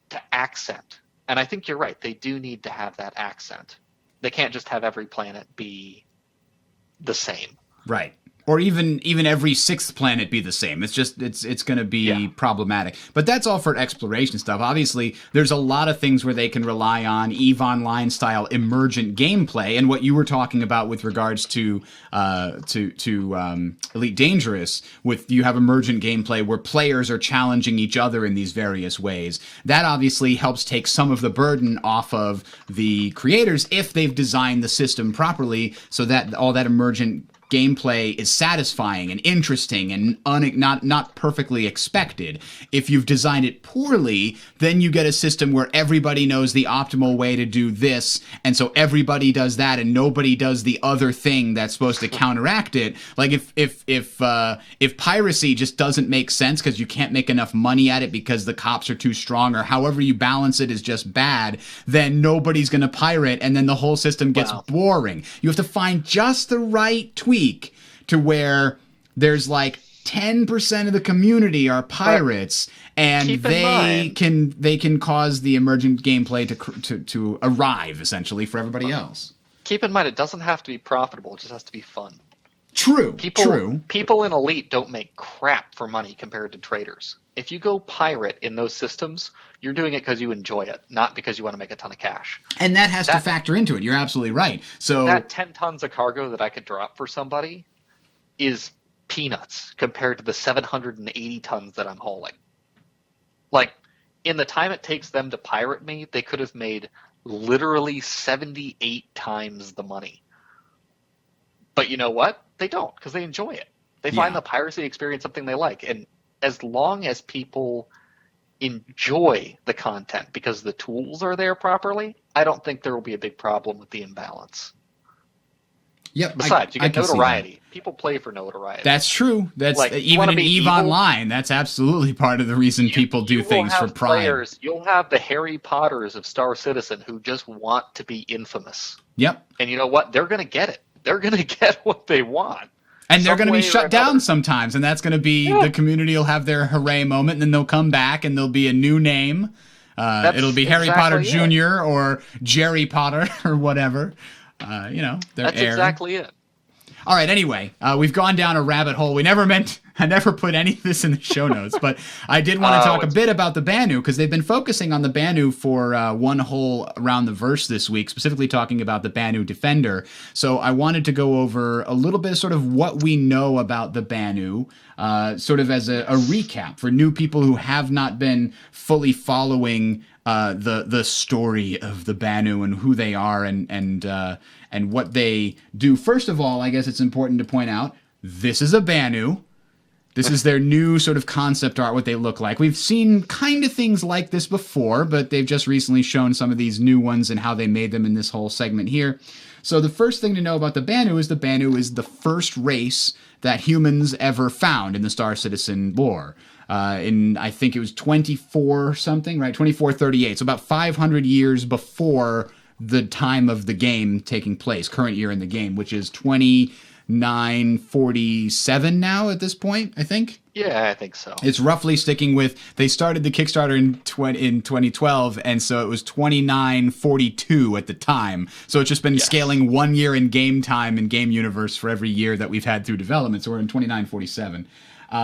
to accent. And I think you're right. They do need to have that accent. They can't just have every planet be the same.
Right. Or even every sixth planet be the same. It's just it's going to be problematic. But that's all for exploration stuff. Obviously, there's a lot of things where they can rely on EVE Online style emergent gameplay, and what you were talking about with regards to Elite Dangerous, with you have emergent gameplay where players are challenging each other in these various ways. That obviously helps take some of the burden off of the creators if they've designed the system properly, so that all that emergent gameplay is satisfying and interesting and not perfectly expected. If you've designed it poorly, then you get a system where everybody knows the optimal way to do this, and so everybody does that and nobody does the other thing that's supposed to counteract it. Like if piracy just doesn't make sense because you can't make enough money at it because the cops are too strong, or however you balance it is just bad, then nobody's going to pirate, and then the whole system gets boring. You have to find just the right tweak to where there's like 10% of the community are pirates, and they can cause the emergent gameplay to arrive essentially for everybody else.
Keep in mind, it doesn't have to be profitable; it just has to be fun.
True.
People in Elite don't make crap for money compared to traders. If you go pirate in those systems, you're doing it because you enjoy it, not because you want to make a ton of cash.
And that has to factor into it. You're absolutely right. So
that 10 tons of cargo that I could drop for somebody is peanuts compared to the 780 tons that I'm hauling. Like, in the time it takes them to pirate me, they could have made literally 78 times the money. But you know what? They don't, because they enjoy it. They find the piracy experience something they like. And as long as people enjoy the content because the tools are there properly, I don't think there will be a big problem with the imbalance.
Yep.
Besides, you get notoriety. People play for notoriety.
That's true. That's like, even in EVE Online, that's absolutely part of the reason people do things for pride.
You'll have the Harry Potters of Star Citizen who just want to be infamous.
Yep.
And you know what? They're going to get it. They're going to get what they want.
And they're going to be shut down sometimes, and that's going to be the community will have their hooray moment, and then they'll come back, and there'll be a new name. It'll be Harry Potter Jr. or Jerry Potter or whatever. That's
exactly it.
All right, anyway, we've gone down a rabbit hole. I never put any of this in the show notes, but I did want to talk a bit about the Banu, because they've been focusing on the Banu for one whole Around the Verse this week, specifically talking about the Banu Defender. So I wanted to go over a little bit of sort of what we know about the Banu, sort of as a recap for new people who have not been fully following the story of the Banu and who they are and what they do. First of all, I guess it's important to point out, this is a Banu. This is their new sort of concept art, what they look like. We've seen kind of things like this before, but they've just recently shown some of these new ones and how they made them in this whole segment here. So the first thing to know about the Banu is the first race that humans ever found in the Star Citizen lore. I think it was 24 something, right? 2438. So about 500 years before the time of the game taking place, current year in the game, which is 2947 now at this point, I think.
Yeah, I think so.
It's roughly sticking with, they started the Kickstarter in 2012, and so it was 2942 at the time. So it's just been
Yes.
scaling 1 year in game time and game universe for every year that we've had through development. So we're in 2947.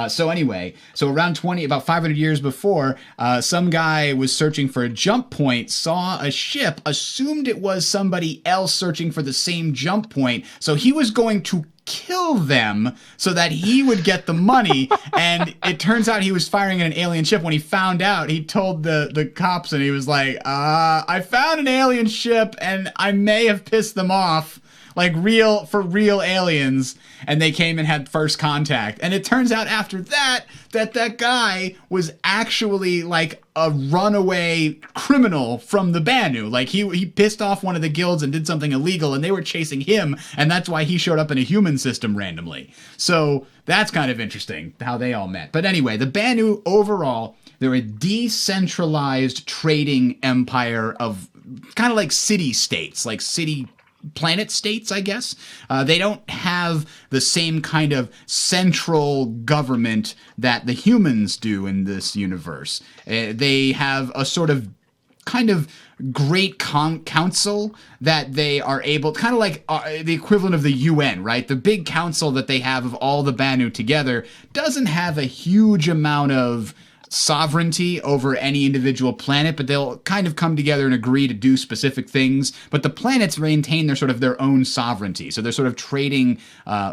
So anyway, so about 500 years before, some guy was searching for a jump point, saw a ship, assumed it was somebody else searching for the same jump point, so he was going to kill them so that he would get the money. And it turns out he was firing at an alien ship. When he found out, he told the cops, and he was like, I found an alien ship and I may have pissed them off, like real aliens. And they came and had first contact. And it turns out after that guy was actually like a runaway criminal from the Banu. Like he pissed off one of the guilds and did something illegal, and they were chasing him, and that's why he showed up in a human system randomly. So that's kind of interesting how they all met. But anyway, the Banu overall, they're a decentralized trading empire of kind of like city-states, like city planet states, I guess. They don't have the same kind of central government that the humans do in this universe. They have a sort of kind of great council that they are able, kind of like the equivalent of the UN, right? The big council that they have of all the Banu together doesn't have a huge amount of sovereignty over any individual planet, but they'll kind of come together and agree to do specific things. But the planets maintain their own sovereignty. So they're sort of trading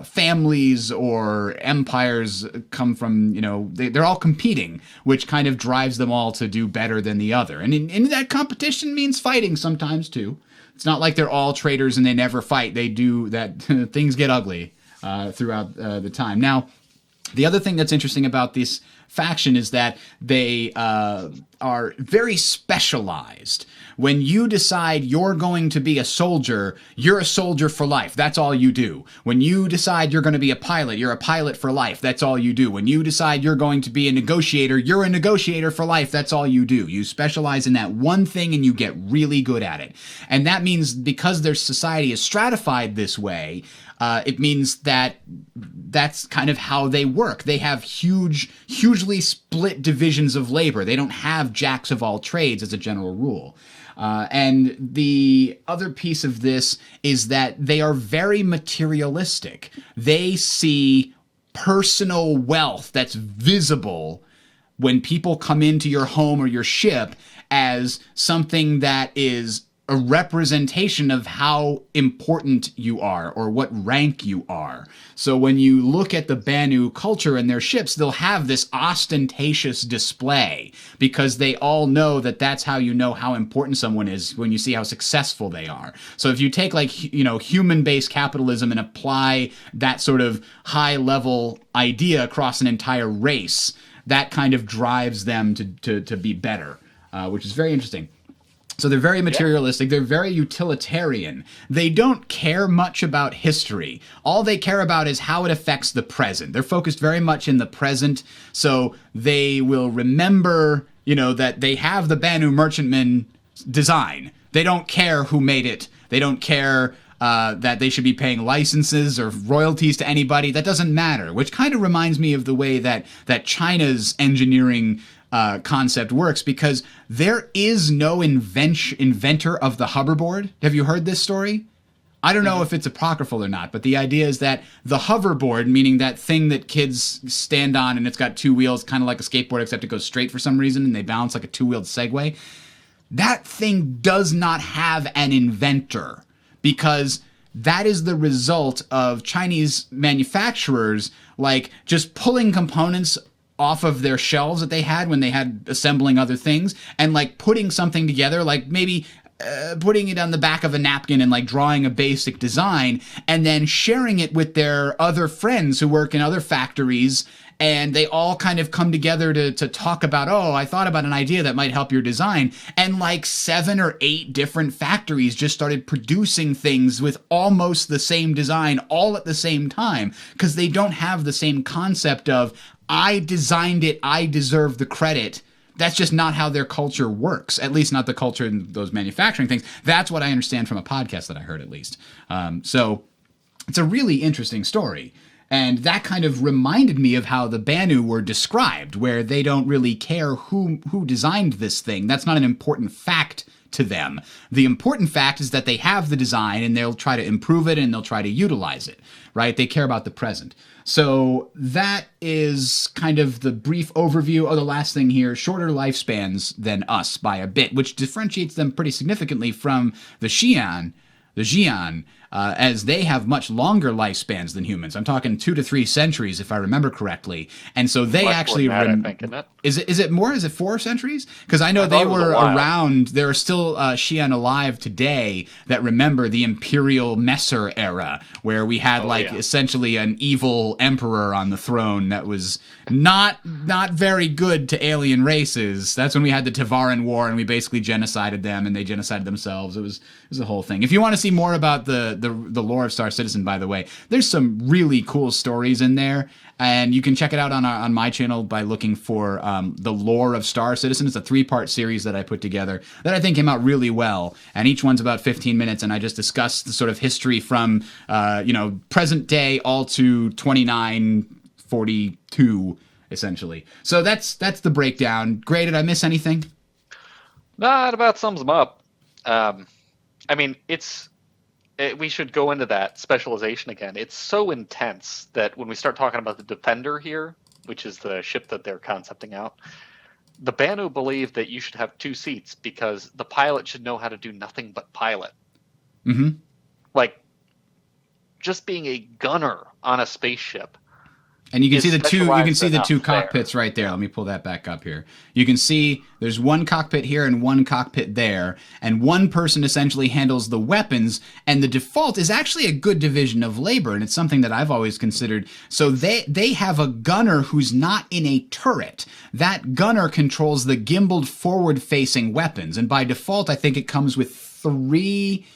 families or empires come from, they're all competing, which kind of drives them all to do better than the other. And in that competition means fighting sometimes too. It's not like they're all traders and they never fight. They do that. Things get ugly throughout the time. Now, the other thing that's interesting about this faction is that they are very specialized. When you decide you're going to be a soldier, you're a soldier for life. That's all you do. When you decide you're going to be a pilot, you're a pilot for life. That's all you do. When you decide you're going to be a negotiator, you're a negotiator for life. That's all you do. You specialize in that one thing and you get really good at it. And that means because their society is stratified this way, it means that that's kind of how they work. They have hugely split divisions of labor. They don't have jacks of all trades as a general rule. And the other piece of this is that they are very materialistic. They see personal wealth that's visible when people come into your home or your ship as something that is a representation of how important you are or what rank you are. So when you look at the Banu culture and their ships, they'll have this ostentatious display because they all know that that's how you know how important someone is, when you see how successful they are. So if you take human-based capitalism and apply that sort of high-level idea across an entire race, that kind of drives them to be better, which is very interesting. So they're very materialistic. They're very utilitarian. They don't care much about history. All they care about is how it affects the present. They're focused very much in the present. So they will remember, that they have the Banu merchantman design. They don't care who made it. They don't care that they should be paying licenses or royalties to anybody. That doesn't matter, which kind of reminds me of the way that China's engineering concept works, because there is no inventor of the hoverboard. Have you heard this story? I don't know if it's apocryphal or not, but the idea is that the hoverboard, meaning that thing that kids stand on and it's got two wheels, kind of like a skateboard, except it goes straight for some reason and they balance like a two-wheeled Segway, that thing does not have an inventor, because that is the result of Chinese manufacturers just pulling components off of their shelves that they had when they had assembling other things and putting something together, maybe putting it on the back of a napkin and drawing a basic design and then sharing it with their other friends who work in other factories. And they all kind of come together to talk about, I thought about an idea that might help your design. And 7 or 8 different factories just started producing things with almost the same design all at the same time, because they don't have the same concept of, I designed it, I deserve the credit. That's just not how their culture works, at least not the culture in those manufacturing things. That's what I understand from a podcast that I heard, at least. So it's a really interesting story. And that kind of reminded me of how the Banu were described, where they don't really care who designed this thing. That's not an important fact to them. The important fact is that they have the design and they'll try to improve it and they'll try to utilize it, right? They care about the present. So that is kind of the brief overview. Oh, the last thing here, shorter lifespans than us by a bit, which differentiates them pretty significantly from the Xi'an, as they have much longer lifespans than humans. I'm talking 2 to 3 centuries, if I remember correctly. And so they
Much
actually...
more than that, I think, isn't it?
Is it more? Is it 4 centuries? Because I know they were around. There are still Xi'an alive today that remember the Imperial Messer era, where we had essentially an evil emperor on the throne that was not very good to alien races. That's when we had the Tavaran War, and we basically genocided them, and they genocided themselves. It was a whole thing. If you want to see more about the lore of Star Citizen, by the way, there's some really cool stories in there, and you can check it out on my channel by looking for the lore of Star Citizen. It's a 3-part series that I put together that I think came out really well, and each one's about 15 minutes, and I just discuss the sort of history from present day all to 2942 essentially. So that's the breakdown. Gray, did I miss anything?
Nah, it about sums them up. I mean, we should go into that specialization again. It's so intense that when we start talking about the Defender here, which is the ship that they're concepting out, the Banu believe that you should have 2 seats because the pilot should know how to do nothing but pilot.
Mm-hmm.
Like, just being a gunner on a spaceship. And
you can see the two cockpits right there. Let me pull that back up here. You can see there's one cockpit here and one cockpit there, and one person essentially handles the weapons, and the default is actually a good division of labor, and it's something that I've always considered. So they have a gunner who's not in a turret. That gunner controls the gimbaled forward-facing weapons, and by default I think it comes with 3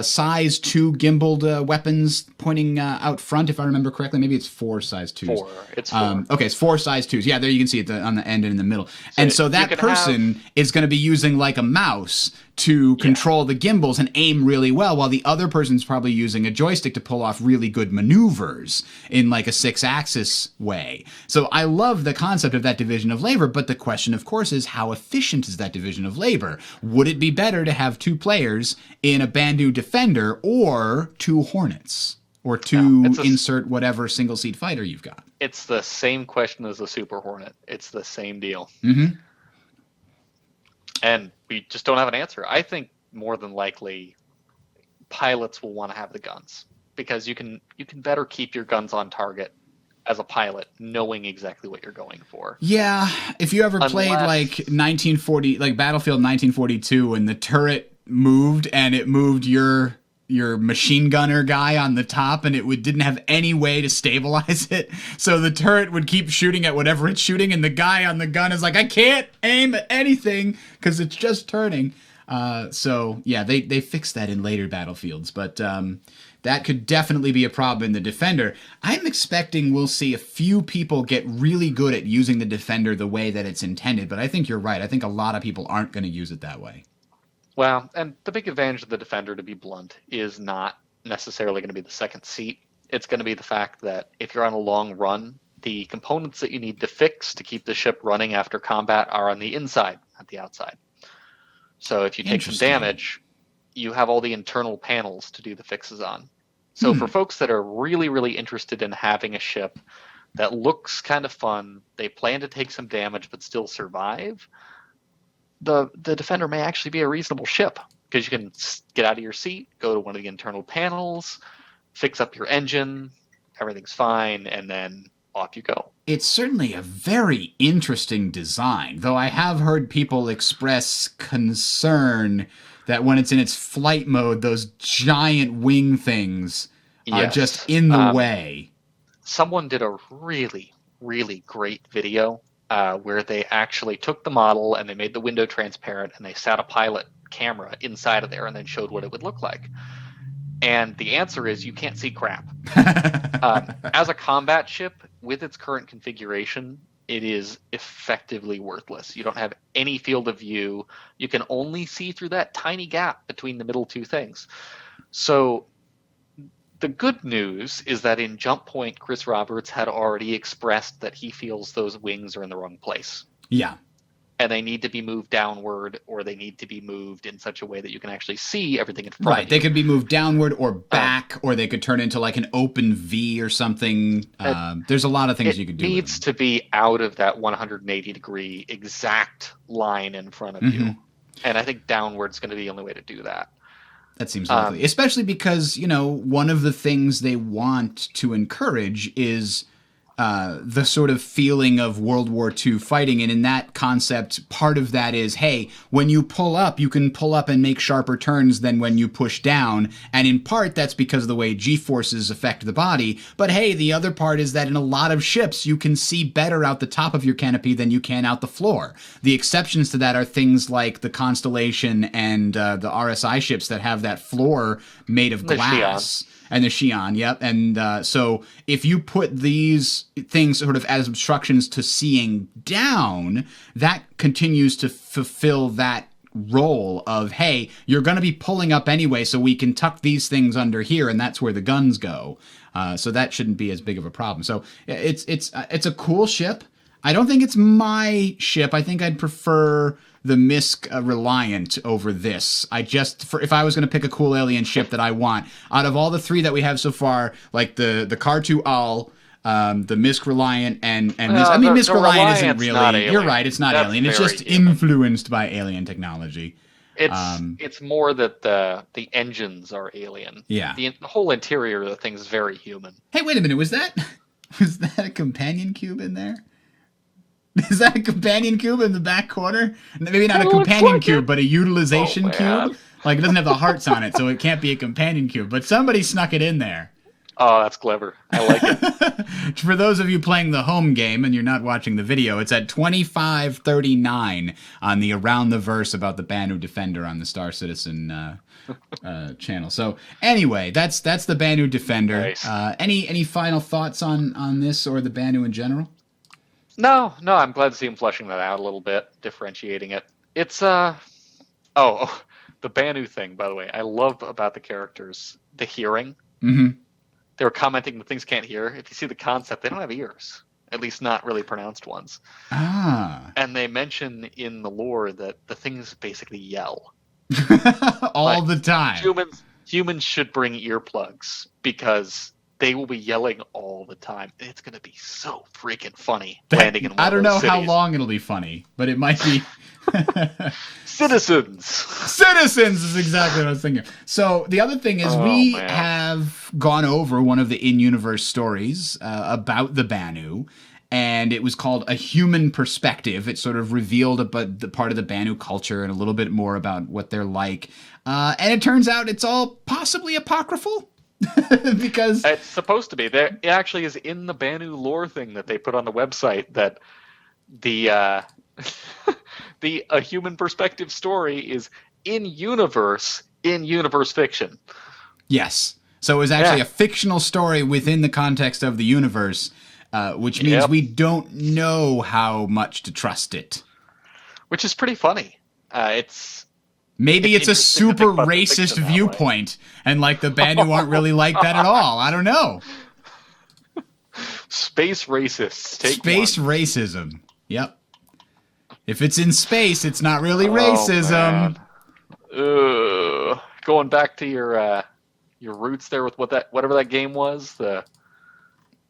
size 2 gimbaled weapons pointing out front, if I remember correctly. Maybe it's 4 size 2s.
4. It's 4.
Okay, it's 4 size 2s. Yeah, there you can see it on the end and in the middle. And so that person is going to be using like a mouse to control the gimbals and aim really well, while the other person's probably using a joystick to pull off really good maneuvers in like a 6-axis way. So I love the concept of that division of labor, but the question, of course, is how efficient is that division of labor? Would it be better to have 2 players in a Banu Defender or 2 Hornets? Or 2 insert whatever single-seat fighter you've got?
It's the same question as the Super Hornet. It's the same deal.
Mm-hmm.
And we just don't have an answer. I think more than likely pilots will want to have the guns because you can better keep your guns on target as a pilot, knowing exactly what you're going for.
Yeah, if you ever played like Battlefield 1942, and the turret moved and it moved your machine gunner guy on the top, and it didn't have any way to stabilize it, so the turret would keep shooting at whatever it's shooting, and the guy on the gun is like, I can't aim at anything because it's just turning. So yeah, they fixed that in later Battlefields, but that could definitely be a problem in the Defender. I'm expecting we'll see a few people get really good at using the Defender the way that it's intended, but I think you're right. I think a lot of people aren't going to use it that way.
Well, and the big advantage of the Defender, to be blunt, is not necessarily going to be the second seat. It's going to be the fact that if you're on a long run, the components that you need to fix to keep the ship running after combat are on the inside, not the outside. So if you take some damage, you have all the internal panels to do the fixes on. So for folks that are really, really interested in having a ship that looks kind of fun, they plan to take some damage but still survive, the Defender may actually be a reasonable ship because you can get out of your seat, go to one of the internal panels, fix up your engine, everything's fine, and then off you go.
It's certainly a very interesting design, though I have heard people express concern that when it's in its flight mode, those giant wing things are just in the way.
Someone did a really, really great video where they actually took the model and they made the window transparent and they sat a pilot camera inside of there and then showed what it would look like. And the answer is you can't see crap. As a combat ship, with its current configuration, it is effectively worthless. You don't have any field of view. You can only see through that tiny gap between the middle 2 things. So The good news is that in Jump Point, Chris Roberts had already expressed that he feels those wings are in the wrong place.
Yeah.
And they need to be moved downward, or they need to be moved in such a way that you can actually see everything in front of you.
They could be moved downward or back, or they could turn into like an open V or something. There's a lot of things you could do. It
needs to be out of that 180-degree exact line in front of you. And I think downward's going to be the only way to do that.
That seems likely. Especially because, one of the things they want to encourage is the sort of feeling of World War II fighting. And in that concept, part of that is, hey, when you pull up, you can pull up and make sharper turns than when you push down. And in part, that's because of the way G-forces affect the body. But hey, the other part is that in a lot of ships, you can see better out the top of your canopy than you can out the floor. The exceptions to that are things like the Constellation and the RSI ships that have that floor made of glass. And the Xi'an, yep. And so if you put these things sort of as obstructions to seeing down, that continues to fulfill that role of, hey, you're going to be pulling up anyway, so we can tuck these things under here, and that's where the guns go. So that shouldn't be as big of a problem. So it's a cool ship. I don't think it's my ship. I think I'd prefer the Misk Reliant over this. If I was going to pick a cool alien ship that I want, out of all the three that we have so far, like the Kar-2 Al, the Misk Reliant, and this. I mean, Misk Reliant isn't really. You're right. It's not alien. It's just influenced by alien technology.
It's more that the engines are alien.
Yeah.
The whole interior of the thing is very human.
Hey, wait a minute. Was that a companion cube in there? Is that a companion cube in the back corner? Maybe not a companion cube, but a utilization cube? Like, it doesn't have the hearts on it, so it can't be a companion cube. But somebody snuck it in there.
Oh, that's clever. I like it.
For those of you playing the home game and you're not watching the video, it's at 2539 on the Around the Verse about the Banu Defender on the Star Citizen channel. So anyway, that's the Banu Defender.
Nice.
Any final thoughts on this or the Banu in general?
No, I'm glad to see him fleshing that out a little bit, differentiating it. It's the Banu thing, by the way. I love about the characters the hearing.
Mm-hmm.
They were commenting that things can't hear. If you see the concept, they don't have ears, at least not really pronounced ones.
Ah.
And they mention in the lore that the things basically yell
all the time.
Humans should bring earplugs because they will be yelling all the time. It's going to be so freaking funny landing in one
I don't know
of those
how
cities.
long it'll be funny, but it might be.
Citizens
is exactly what I was thinking. So the other thing is we have gone over one of the in-universe stories about the Banu, and it was called A Human Perspective. It sort of revealed about the part of the Banu culture and a little bit more about what they're like. And it turns out it's all possibly apocryphal. Because
it's supposed to be. It actually is in the Banu lore thing that they put on the website that the A Human Perspective story is in universe fiction.
Yes. So it was actually a fictional story within the context of the universe, which means we don't know how much to trust it.
Which is pretty funny.
Maybe it's a super racist viewpoint, and like the Banu aren't really like that at all. I don't know.
Space racists.
Space racism. Yep. If it's in space, it's not really racism.
Going back to your roots there with whatever that game was, the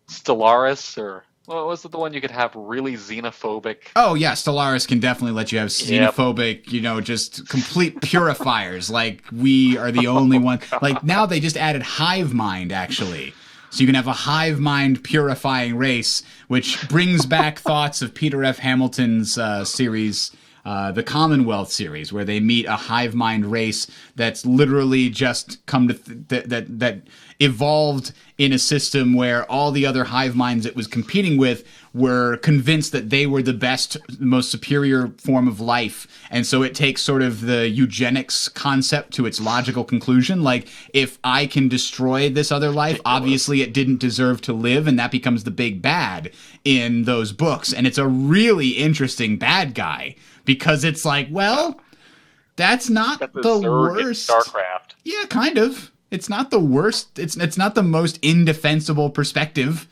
Stellaris, or what was it, the one you could have really xenophobic?
Oh yeah, Stellaris can definitely let you have xenophobic, just complete purifiers. Like we are the only one. Like now they just added hive mind actually. So you can have a hive mind purifying race, which brings back thoughts of Peter F. Hamilton's series, the Commonwealth series, where they meet a hive mind race that's literally just come to that evolved in a system where all the other hive minds it was competing with were convinced that they were the best, most superior form of life. And so it takes sort of the eugenics concept to its logical conclusion. Like, if I can destroy this other life, obviously it didn't deserve to live, and that becomes the big bad in those books. And it's a really interesting bad guy, because it's like, well, that's not the worst.
StarCraft.
Yeah, kind of. It's not the worst. It's not the most indefensible perspective.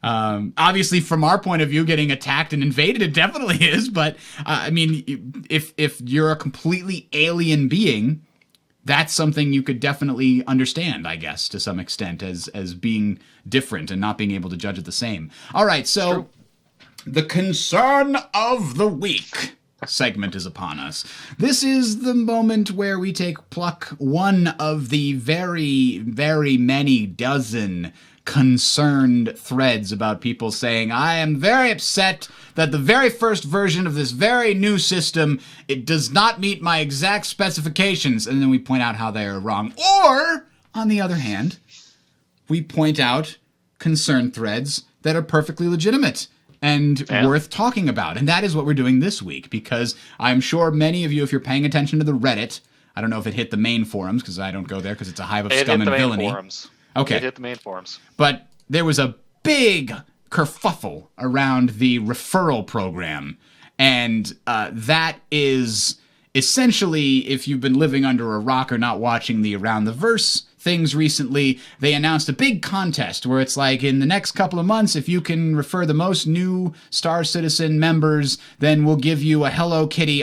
Obviously, from our point of view, getting attacked and invaded, it definitely is. But I mean, if you're a completely alien being, that's something you could definitely understand, I guess, to some extent, as being different and not being able to judge it the same. All right, so the concern of the week segment is upon us. This is the moment where we pluck one of the very, very many dozen concerned threads about people saying, I am very upset that the very first version of this very new system, it does not meet my exact specifications. And then we point out how they are wrong. Or, on the other hand, we point out concern threads that are perfectly legitimate and worth talking about. And that is what we're doing this week, because I'm sure many of you, if you're paying attention to the Reddit, I don't know if it hit the main forums, because I don't go there because it's a hive of scum and villainy.
Forums.
Okay.
It hit the main forums.
But there was a big kerfuffle around the referral program. And that is essentially, if you've been living under a rock or not watching the Around the Verse things recently, they announced a big contest where it's like, in the next couple of months, if you can refer the most new Star Citizen members, then we'll give you a Hello Kitty,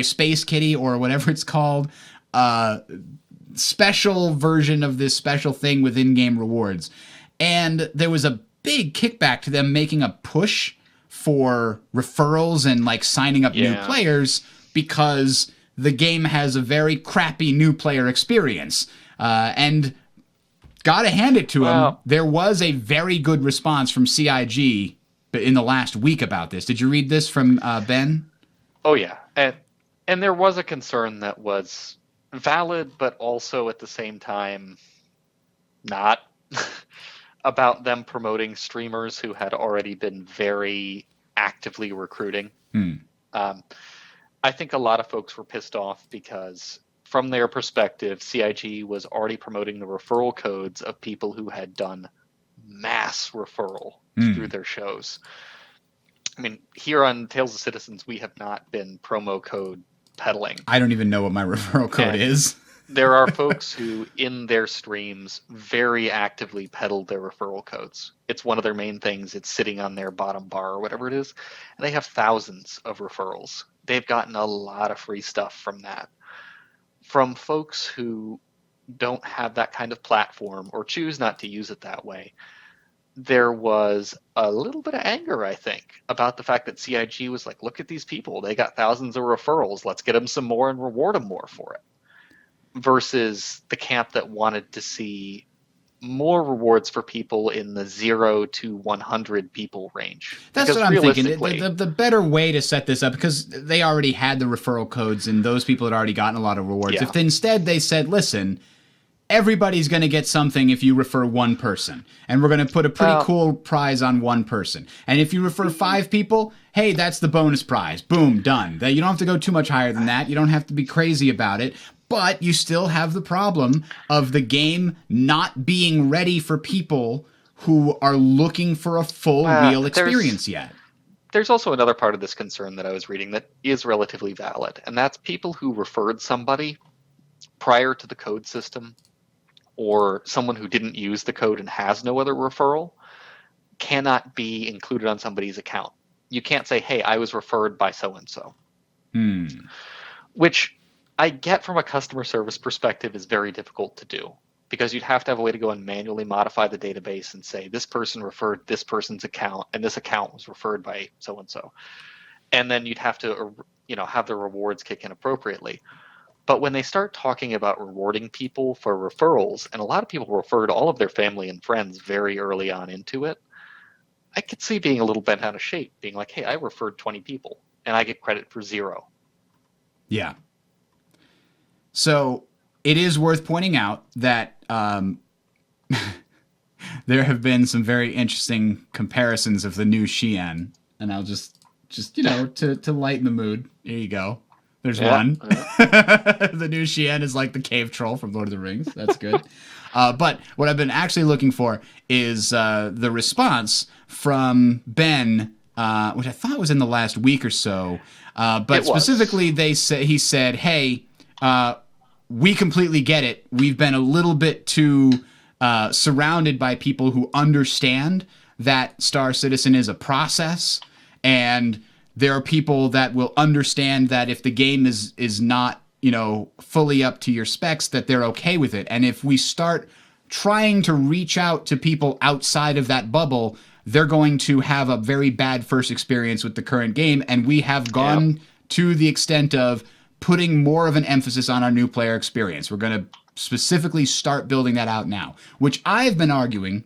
Space Kitty, or whatever it's called, special version of this special thing with in-game rewards. And there was a big kickback to them making a push for referrals and like signing up new players, because the game has a very crappy new player experience. And gotta hand it to him, there was a very good response from CIG in the last week about this. Did you read this from Ben?
Oh yeah, and there was a concern that was valid, but also at the same time not, about them promoting streamers who had already been very actively recruiting. I think a lot of folks were pissed off because, from their perspective, CIG was already promoting the referral codes of people who had done mass referral through their shows. I mean, here on Tales of Citizens, we have not been promo code peddling.
I don't even know what my referral code is.
There are folks who, in their streams, very actively peddle their referral codes. It's one of their main things. It's sitting on their bottom bar or whatever it is. And they have thousands of referrals. They've gotten a lot of free stuff from that. From folks who don't have that kind of platform or choose not to use it that way, there was a little bit of anger, I think, about the fact that CIG was like, look at these people. They got thousands of referrals. Let's get them some more and reward them more for it. Versus the camp that wanted to see more rewards for people in the 0 to 100 people range.
That's
because
what I'm thinking. The better way to set this up, because they already had the referral codes and those people had already gotten a lot of rewards. If instead they said, listen, everybody's going to get something if you refer one person. And we're going to put a pretty cool prize on one person. And if you refer 5 people, hey, that's the bonus prize. Boom, done. You don't have to go too much higher than that. You don't have to be crazy about it. But you still have the problem of the game not being ready for people who are looking for a full, real experience yet.
There's also another part of this concern that I was reading that is relatively valid, and that's people who referred somebody prior to the code system, or someone who didn't use the code and has no other referral, cannot be included on somebody's account. You can't say, hey, I was referred by so-and-so. Which I get from a customer service perspective is very difficult to do, because you'd have to have a way to go and manually modify the database and say this person referred this person's account and this account was referred by so-and-so. And then you'd have to, have the rewards kick in appropriately. But when they start talking about rewarding people for referrals, and a lot of people referred all of their family and friends very early on into it, I could see being a little bent out of shape, being like, hey, I referred 20 people and I get credit for 0.
Yeah. So it is worth pointing out that there have been some very interesting comparisons of the new Xi'an, and I'll just to lighten the mood. Here you go. There's one. The new Xi'an is like the cave troll from Lord of the Rings. That's good. But what I've been actually looking for is the response from Ben, which I thought was in the last week or so. But specifically, he said, hey, we completely get it. We've been a little bit too surrounded by people who understand that Star Citizen is a process, and there are people that will understand that if the game is not, fully up to your specs, that they're okay with it. And if we start trying to reach out to people outside of that bubble, they're going to have a very bad first experience with the current game. And we have gone to the extent of putting more of an emphasis on our new player experience. We're going to specifically start building that out now, which I've been arguing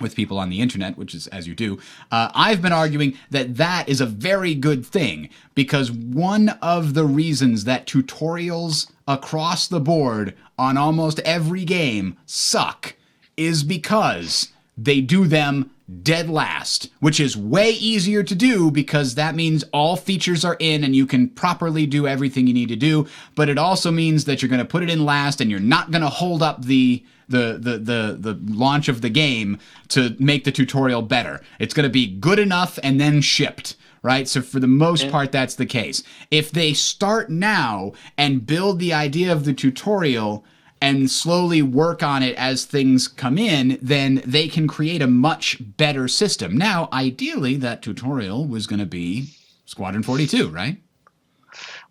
with people on the internet, which is as you do, I've been arguing that that is a very good thing, because one of the reasons that tutorials across the board on almost every game suck is because they do them dead last, which is way easier to do because that means all features are in and you can properly do everything you need to do. But it also means that you're going to put it in last and you're not going to hold up the launch of the game to make the tutorial better. It's going to be good enough and then shipped. Right? So for the most part, that's the case. If they start now and build the idea of the tutorial and slowly work on it as things come in, then they can create a much better system. Now, ideally, that tutorial was going to be Squadron 42, right?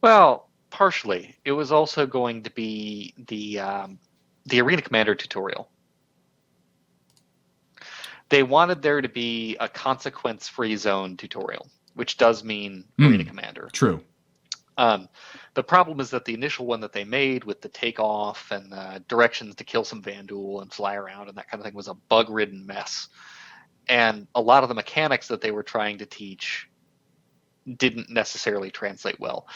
Well, partially. It was also going to be the Arena Commander tutorial. They wanted there to be a consequence-free zone tutorial, which does mean Arena Commander.
True.
The problem is that the initial one that they made with the takeoff and the directions to kill some Vanduul and fly around and that kind of thing was a bug-ridden mess. And a lot of the mechanics that they were trying to teach didn't necessarily translate well.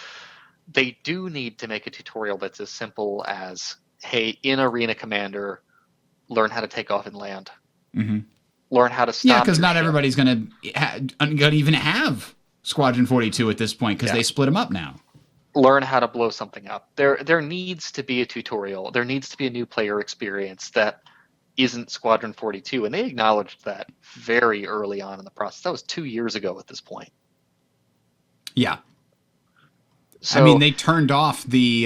They do need to make a tutorial that's as simple as, hey, in Arena Commander, learn how to take off and land.
Mm-hmm.
Learn how to stop.
Yeah, because not everybody's going to even have Squadron 42 at this point, because they split them up now.
Learn how to blow something up. There needs to be a tutorial. There needs to be a new player experience that isn't Squadron 42, and they acknowledged that very early on in the process. That was 2 years ago at this point.
Yeah.
So,
I mean, they turned off the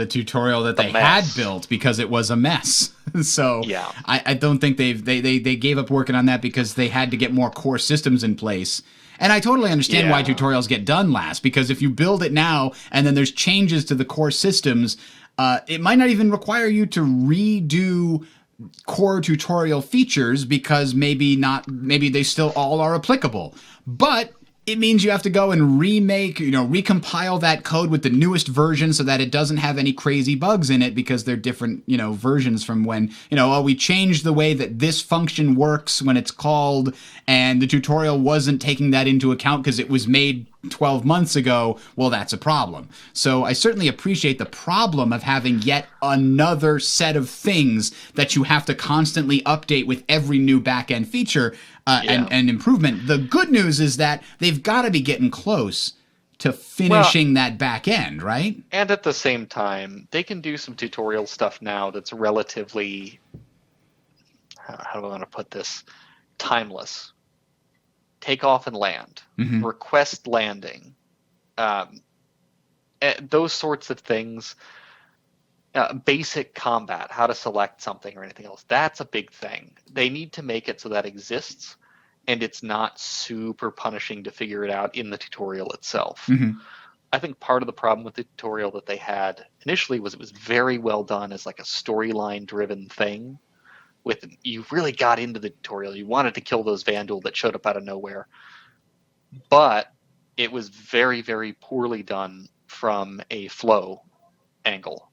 tutorial that they had built because it was a mess. So
yeah.
I don't think they gave up working on that because they had to get more core systems in place. And I totally understand why tutorials get done last, because if you build it now and then there's changes to the core systems, it might not even require you to redo core tutorial features, because maybe they still all are applicable. But it means you have to go and recompile that code with the newest version so that it doesn't have any crazy bugs in it, because they're different, versions from when, we changed the way that this function works when it's called, and the tutorial wasn't taking that into account because it was made 12 months ago. Well, that's a problem. So I certainly appreciate the problem of having yet another set of things that you have to constantly update with every new back-end feature and improvement. The good news is that they've got to be getting close to finishing that back end, right?
And at the same time, they can do some tutorial stuff now that's relatively, how do I want to put this, timeless. Take off and land, request landing, those sorts of things, basic combat, how to select something or anything else. That's a big thing. They need to make it so that exists and it's not super punishing to figure it out in the tutorial itself. I think part of the problem with the tutorial that they had initially was it was very well done as like a storyline driven thing. You really got into the tutorial. You wanted to kill those Vanduul that showed up out of nowhere. But it was very, very poorly done from a flow angle.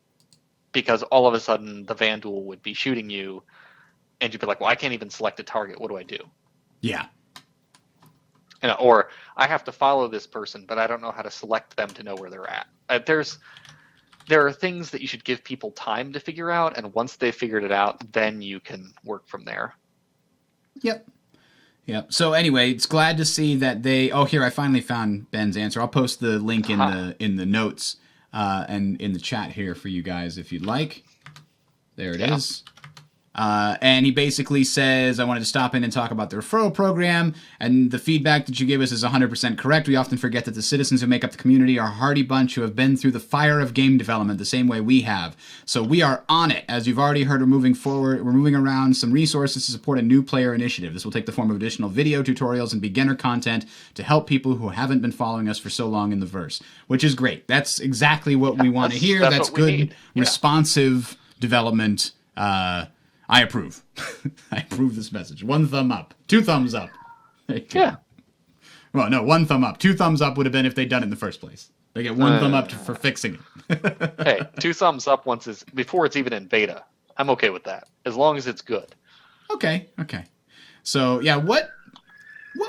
Because all of a sudden the Vanduul would be shooting you and you'd be like, well, I can't even select a target. What do I do?
Yeah.
Or I have to follow this person, but I don't know how to select them to know where they're at. There are things that you should give people time to figure out, and once they've figured it out, then you can work from there.
Yep. So anyway, it's glad to see that they. Oh, here I finally found Ben's answer. I'll post the link in the notes and in the chat here for you guys if you'd like. There it is. And he basically says, I wanted to stop in and talk about the referral program, and the feedback that you give us is 100% correct. We often forget that the citizens who make up the community are a hardy bunch who have been through the fire of game development the same way we have. So we are on it. As you've already heard, we're moving forward. We're moving around some resources to support a new player initiative. This will take the form of additional video tutorials and beginner content to help people who haven't been following us for so long in the verse, which is great. That's exactly what we want to hear. That's good, responsive development. I approve. I approve this message. 1 thumb up. 2 thumbs up.
Yeah.
Well, no, 1 thumb up. 2 thumbs up would have been if they'd done it in the first place. They get 1 thumb up for fixing it.
Hey, 2 thumbs up before it's even in beta. I'm okay with that, as long as it's good.
Okay. So, yeah, what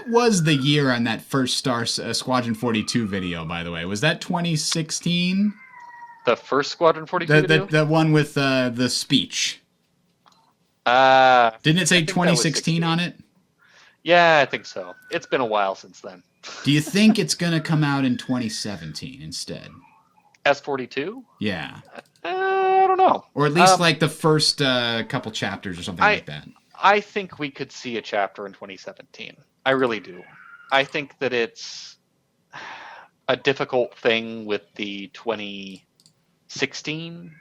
was the year on that first Squadron 42 video, by the way? Was that 2016?
The first Squadron 42 video?
The one with the speech. Didn't it say 2016 on it?
Yeah, I think so. It's been a while since then.
Do you think it's going to come out in 2017 instead?
S42?
Yeah.
I don't know.
Or at least like the first couple chapters or something like that.
I think we could see a chapter in 2017. I really do. I think that it's a difficult thing with the 2016.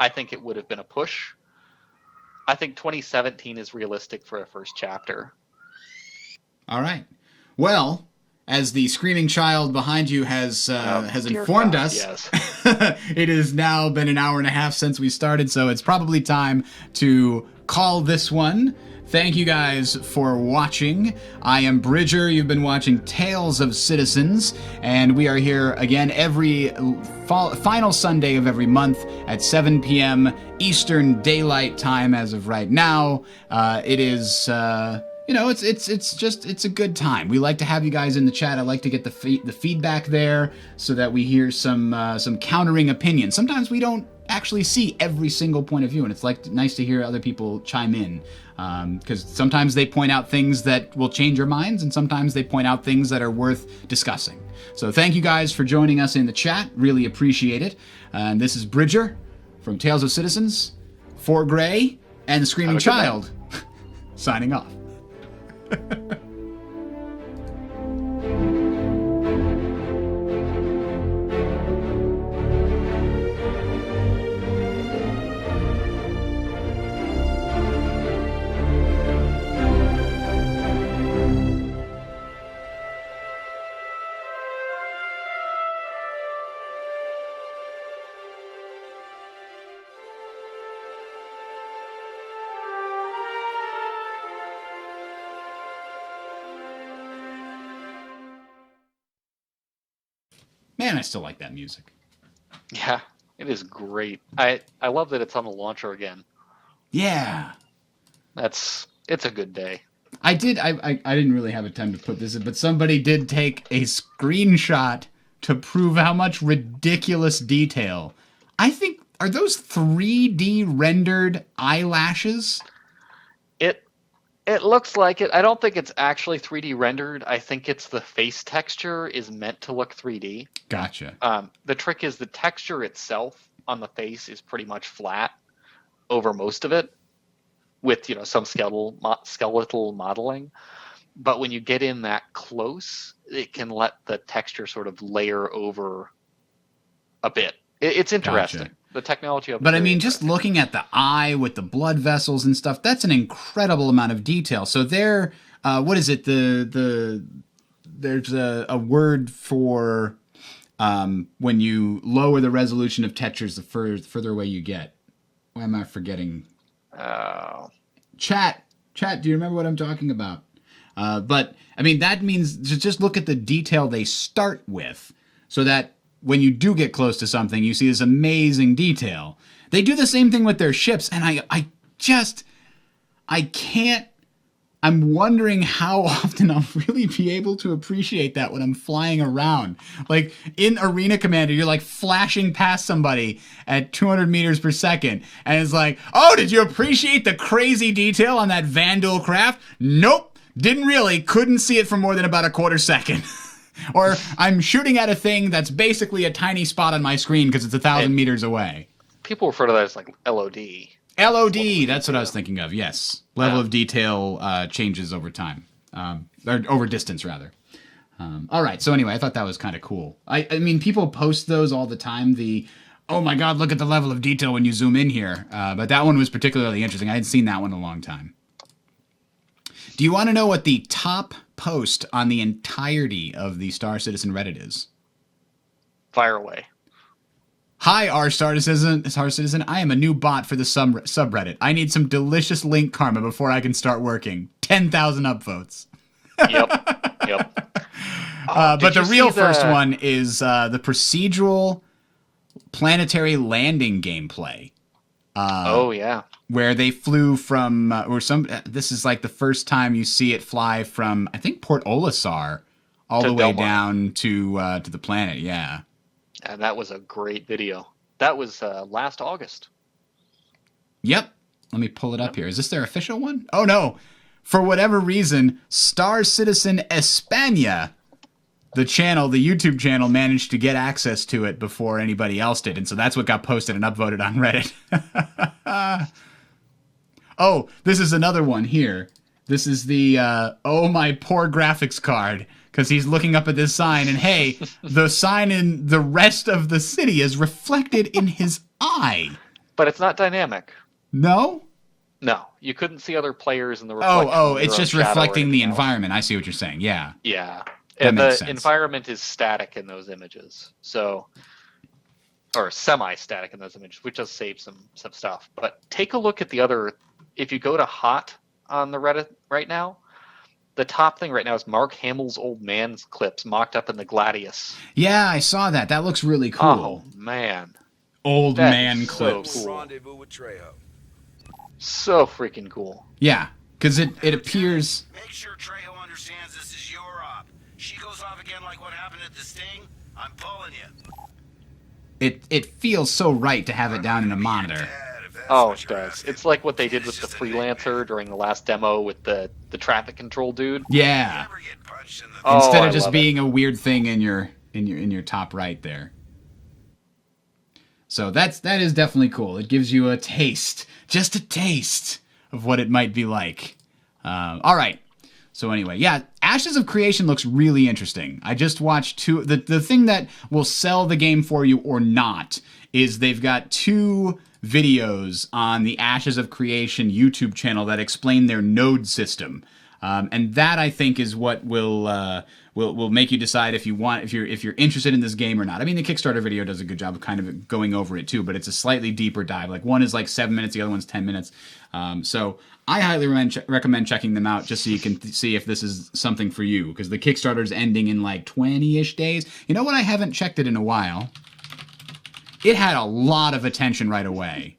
I think it would have been a push. I think 2017 is realistic for a first chapter. All
right. Well, as the screaming child behind you has informed us,
yes.
It has now been an hour and a half since we started, so it's probably time to call this one. Thank you guys for watching. I am Bridger. You've been watching Tales of Citizens, and we are here again every final Sunday of every month at 7 p.m. Eastern Daylight Time as of right now. It is... it's a good time. We like to have you guys in the chat. I like to get the feedback there so that we hear some countering opinions. Sometimes we don't actually see every single point of view, and it's nice to hear other people chime in, because sometimes they point out things that will change your minds, and sometimes they point out things that are worth discussing. So thank you guys for joining us in the chat. Really appreciate it. And this is Bridger from Tales of Citizens, For Gray, and the Screaming Child signing off. Man, I still like that music.
Yeah, it is great. I love that it's on the launcher again.
Yeah.
It's a good day.
I didn't really have a time to put this in, but somebody did take a screenshot to prove how much ridiculous detail. I think, are those 3D rendered eyelashes?
It looks like it. I don't think it's actually 3D rendered. I think it's the face texture is meant to look 3D.
Gotcha.
The trick is the texture itself on the face is pretty much flat over most of it, with some skeletal modeling. But when you get in that close, it can let the texture sort of layer over a bit. It's interesting. Gotcha. The technology of it.
But I mean, just looking at the eye with the blood vessels and stuff, that's an incredible amount of detail. So there, what is it? There's a word for when you lower the resolution of textures, the further away you get. Why am I forgetting? Chat, do you remember what I'm talking about? But I mean, that means just look at the detail they start with, so that when you do get close to something, you see this amazing detail. They do the same thing with their ships, and I can't. I'm wondering how often I'll really be able to appreciate that when I'm flying around. Like in Arena Commander, you're like flashing past somebody at 200 meters per second, and it's like, oh, did you appreciate the crazy detail on that Vandal craft? Nope, didn't really. Couldn't see it for more than about a quarter second. Or I'm shooting at a thing that's basically a tiny spot on my screen because it's 1,000 meters away.
People refer to that as like LOD.
LOD, that's what I was thinking of, yes. Level of detail changes over time. Or over distance, rather. All right, so anyway, I thought that was kind of cool. I mean, people post those all the time, oh my god, look at the level of detail when you zoom in here. But that one was particularly interesting. I hadn't seen that one in a long time. Do you want to know what the top post on the entirety of the Star Citizen Reddit is?
Fire away.
Hi, R Star Citizen. I am a new bot for the subreddit. I need some delicious link karma before I can start working. 10,000 upvotes.
Yep.
But the real first one is the procedural planetary landing gameplay.
Oh yeah.
Where they flew from, this is like the first time you see it fly from, I think, Port Olisar all the way down to the planet. Yeah.
And that was a great video. That was last August.
Yep. Let me pull it up here. Is this their official one? Oh, no. For whatever reason, Star Citizen España, the YouTube channel, managed to get access to it before anybody else did. And so that's what got posted and upvoted on Reddit. Oh, this is another one here. This is the, oh my poor graphics card. Because he's looking up at this sign, and hey, the sign in the rest of the city is reflected in his eye.
But it's not dynamic.
No?
No. You couldn't see other players in the reflection.
Oh, it's just reflecting the environment. I see what you're saying. Yeah.
Yeah. And the environment is static in those images. So, or semi-static in those images, which does save some stuff. But take a look at the other, if you go to Hot on the Reddit right now, the top thing right now is Mark Hamill's old man's clips mocked up in the Gladius.
Yeah, I saw that. That looks really cool.
Oh, man.
Old man clips.
So cool. So freaking cool.
Yeah, because it appears...
Make sure Trejo understands this is your op. She goes off again like what happened at the Sting, I'm pulling you.
It feels so right to have it down in a monitor.
Oh, it does. It's like what they did with the Freelancer during the last demo with the traffic control dude.
Yeah. Instead of just being a weird thing in your top right there. So that is definitely cool. It gives you a taste, just a taste of what it might be like. All right. So anyway, yeah, Ashes of Creation looks really interesting. I just watched two. The thing that will sell the game for you or not is they've got two videos on the Ashes of Creation YouTube channel that explain their node system, and that I think is what will make you decide if you're interested in this game or not. I mean, the Kickstarter video does a good job of kind of going over it too, but it's a slightly deeper dive. Like one is like 7 minutes, the other one's 10 minutes. So I highly recommend checking them out just so you can see if this is something for you, because the Kickstarter's ending in like 20-ish days. You know what? I haven't checked it in a while. It had a lot of attention right away.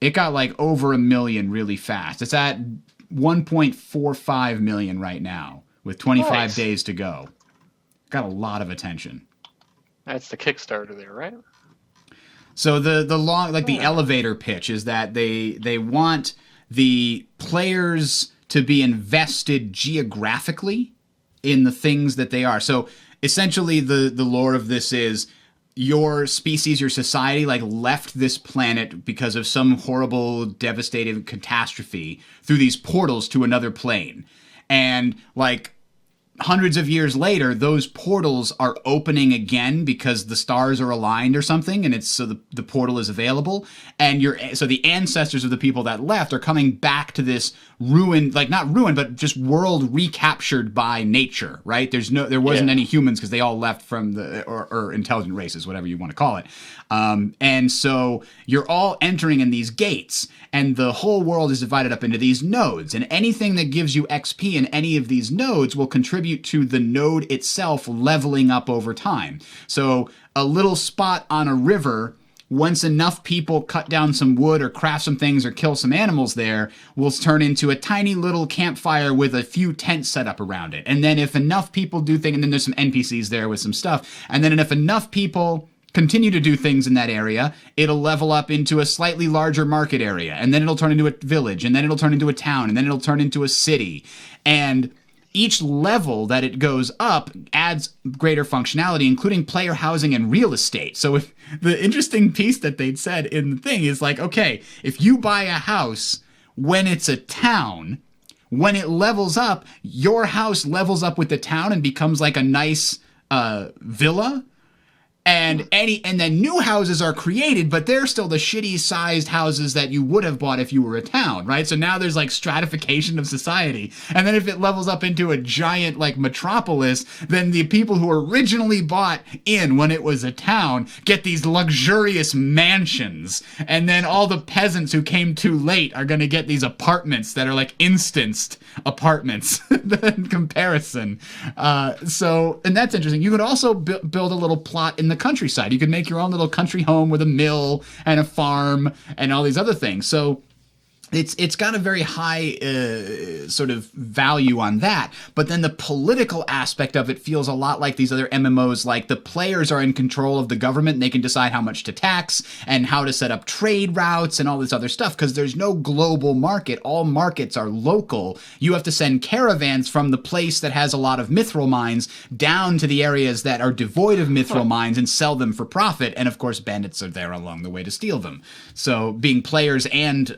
It got like over 1 million really fast. It's at 1.45 million right now with 25 days to go. Got a lot of attention.
That's the Kickstarter there, right?
So the elevator pitch is that they want the players to be invested geographically in the things that they are. So essentially the lore of this is your species, your society, like left this planet because of some horrible, devastating catastrophe through these portals to another plane. And like hundreds of years later, those portals are opening again because the stars are aligned or something, and it's so the portal is available. And so the ancestors of the people that left are coming back to this ruined, like not ruined, but just world recaptured by nature, right? There wasn't any humans because they all left from or intelligent races, whatever you want to call it. And so you're all entering in these gates, and the whole world is divided up into these nodes, and anything that gives you XP in any of these nodes will contribute to the node itself leveling up over time. So a little spot on a river, once enough people cut down some wood or craft some things or kill some animals there, will turn into a tiny little campfire with a few tents set up around it. And then if enough people do things, and then there's some NPCs there with some stuff, and then if enough people continue to do things in that area, it'll level up into a slightly larger market area, and then it'll turn into a village, and then it'll turn into a town, and then it'll turn into a city. And each level that it goes up adds greater functionality, including player housing and real estate. So if the interesting piece that they'd said in the thing is like, okay, if you buy a house when it's a town, when it levels up, your house levels up with the town and becomes like a nice villa. And then new houses are created, but they're still the shitty sized houses that you would have bought if you were a town, right? So now there's like stratification of society. And then if it levels up into a giant like metropolis, then the people who originally bought in when it was a town get these luxurious mansions. And then all the peasants who came too late are going to get these apartments that are like instanced apartments in comparison. And that's interesting. You could also build a little plot in the countryside. You could make your own little country home with a mill and a farm and all these other things. So it's got a very high sort of value on that. But then the political aspect of it feels a lot like these other MMOs. Like the players are in control of the government and they can decide how much to tax and how to set up trade routes and all this other stuff, because there's no global market. All markets are local. You have to send caravans from the place that has a lot of mithril mines down to the areas that are devoid of mithril mines and sell them for profit. And of course, bandits are there along the way to steal them. So being players and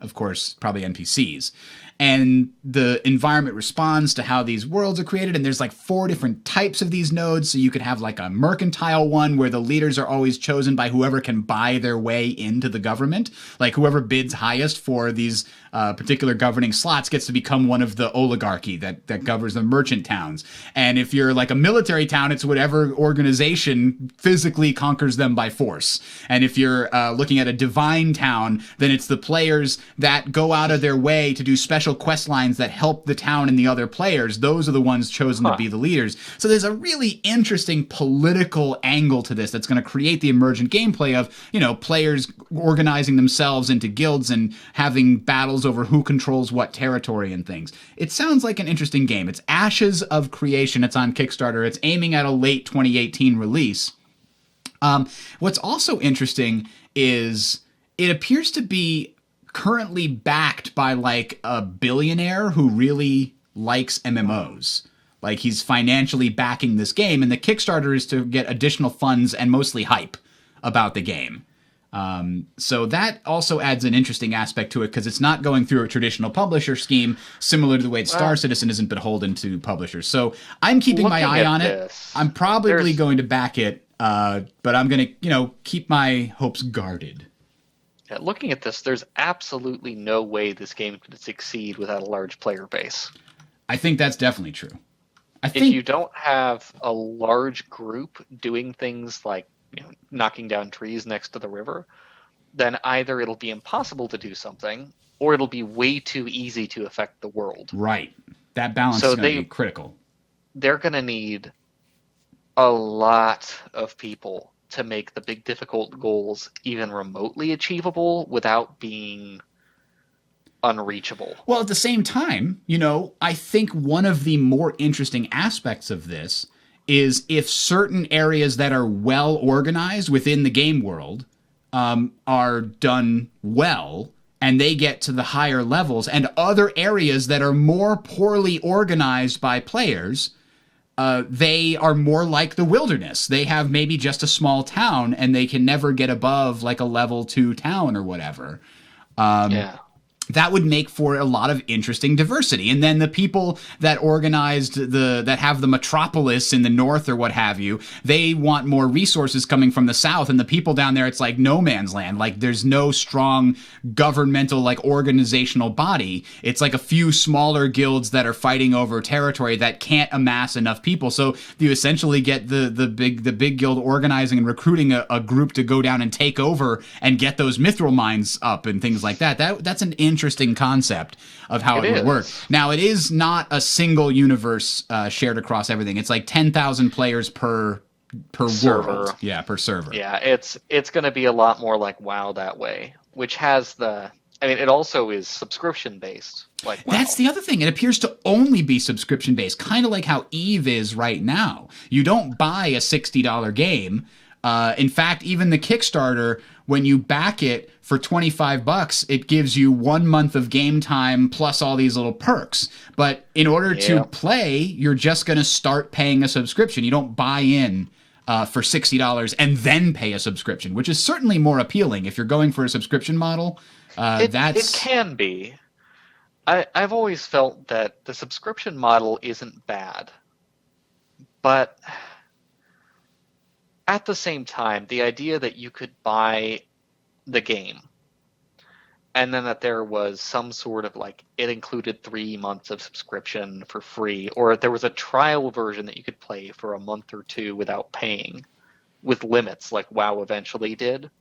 of course, probably NPCs. And the environment responds to how these worlds are created. And there's like 4 different types of these nodes. So you could have like a mercantile one where the leaders are always chosen by whoever can buy their way into the government. Like whoever bids highest for these particular governing slots gets to become one of the oligarchy that governs the merchant towns. And if you're like a military town, it's whatever organization physically conquers them by force. And if you're looking at a divine town, then it's the players that go out of their way to do special quest lines that help the town and the other players. Those are the ones chosen to be the leaders. So there's a really interesting political angle to this that's going to create the emergent gameplay of, players organizing themselves into guilds and having battles over who controls what territory and things. It sounds like an interesting game. It's Ashes of Creation. It's on Kickstarter. It's aiming at a late 2018 release. What's also interesting is it appears to be currently backed by like a billionaire who really likes MMOs. Like he's financially backing this game, and the Kickstarter is to get additional funds and mostly hype about the game. So that also adds an interesting aspect to it because it's not going through a traditional publisher scheme, similar to the way Star Citizen isn't beholden to publishers. So I'm keeping my eye on it. I'm probably going to back it, but I'm going to, keep my hopes guarded.
Yeah, looking at this, there's absolutely no way this game could succeed without a large player base.
I think that's definitely true.
If you don't have a large group doing things like knocking down trees next to the river, then either it'll be impossible to do something, or it'll be way too easy to affect the world.
Right. That balance is going to be critical.
They're going to need a lot of people to make the big difficult goals even remotely achievable without being unreachable.
Well, at the same time, I think one of the more interesting aspects of this is if certain areas that are well organized within the game world are done well and they get to the higher levels, and other areas that are more poorly organized by players, they are more like the wilderness. They have maybe just a small town and they can never get above like a level 2 town or whatever. That would make for a lot of interesting diversity. And then the people that organized that have the metropolis in the north or what have you, they want more resources coming from the south. And the people down there, it's like no man's land. Like there's no strong governmental, like organizational body. It's like a few smaller guilds that are fighting over territory that can't amass enough people. So you essentially get the big guild organizing and recruiting a group to go down and take over and get those mithril mines up and things like that. That's an interesting concept of how it would work. Now, it is not a single universe shared across everything. It's like 10,000 players per
server.
World. Yeah, per server.
Yeah, it's going to be a lot more like WoW that way, which has it also is subscription based. Like WoW.
That's the other thing. It appears to only be subscription based, kind of like how EVE is right now. You don't buy a $60 game. In fact, even the Kickstarter, when you back it for $25, it gives you 1 month of game time plus all these little perks. But in order to play, you're just going to start paying a subscription. You don't buy in for $60 and then pay a subscription, which is certainly more appealing. If you're going for a subscription model,
it can be. I've always felt that the subscription model isn't bad, but at the same time, the idea that you could buy the game and then that there was some sort of like it included 3 months of subscription for free, or there was a trial version that you could play for a month or two without paying with limits like WoW eventually did.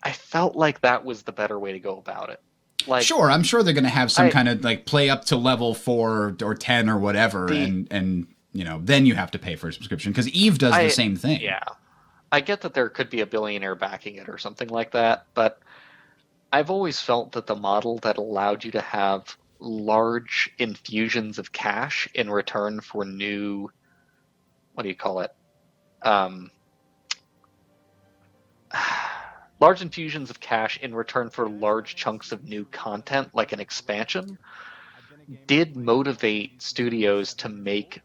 I felt like that was the better way to go about it. Like,
sure, I'm sure they're going to have some kind of like play up to level 4 or 10 or whatever, and you know, then you have to pay for a subscription, because Eve does the same thing.
Yeah, I get that there could be a billionaire backing it or something like that, but I've always felt that the model that allowed you to have large infusions of cash in return for new, what do you call it? Large infusions of cash in return for large chunks of new content, like an expansion, did motivate studios to make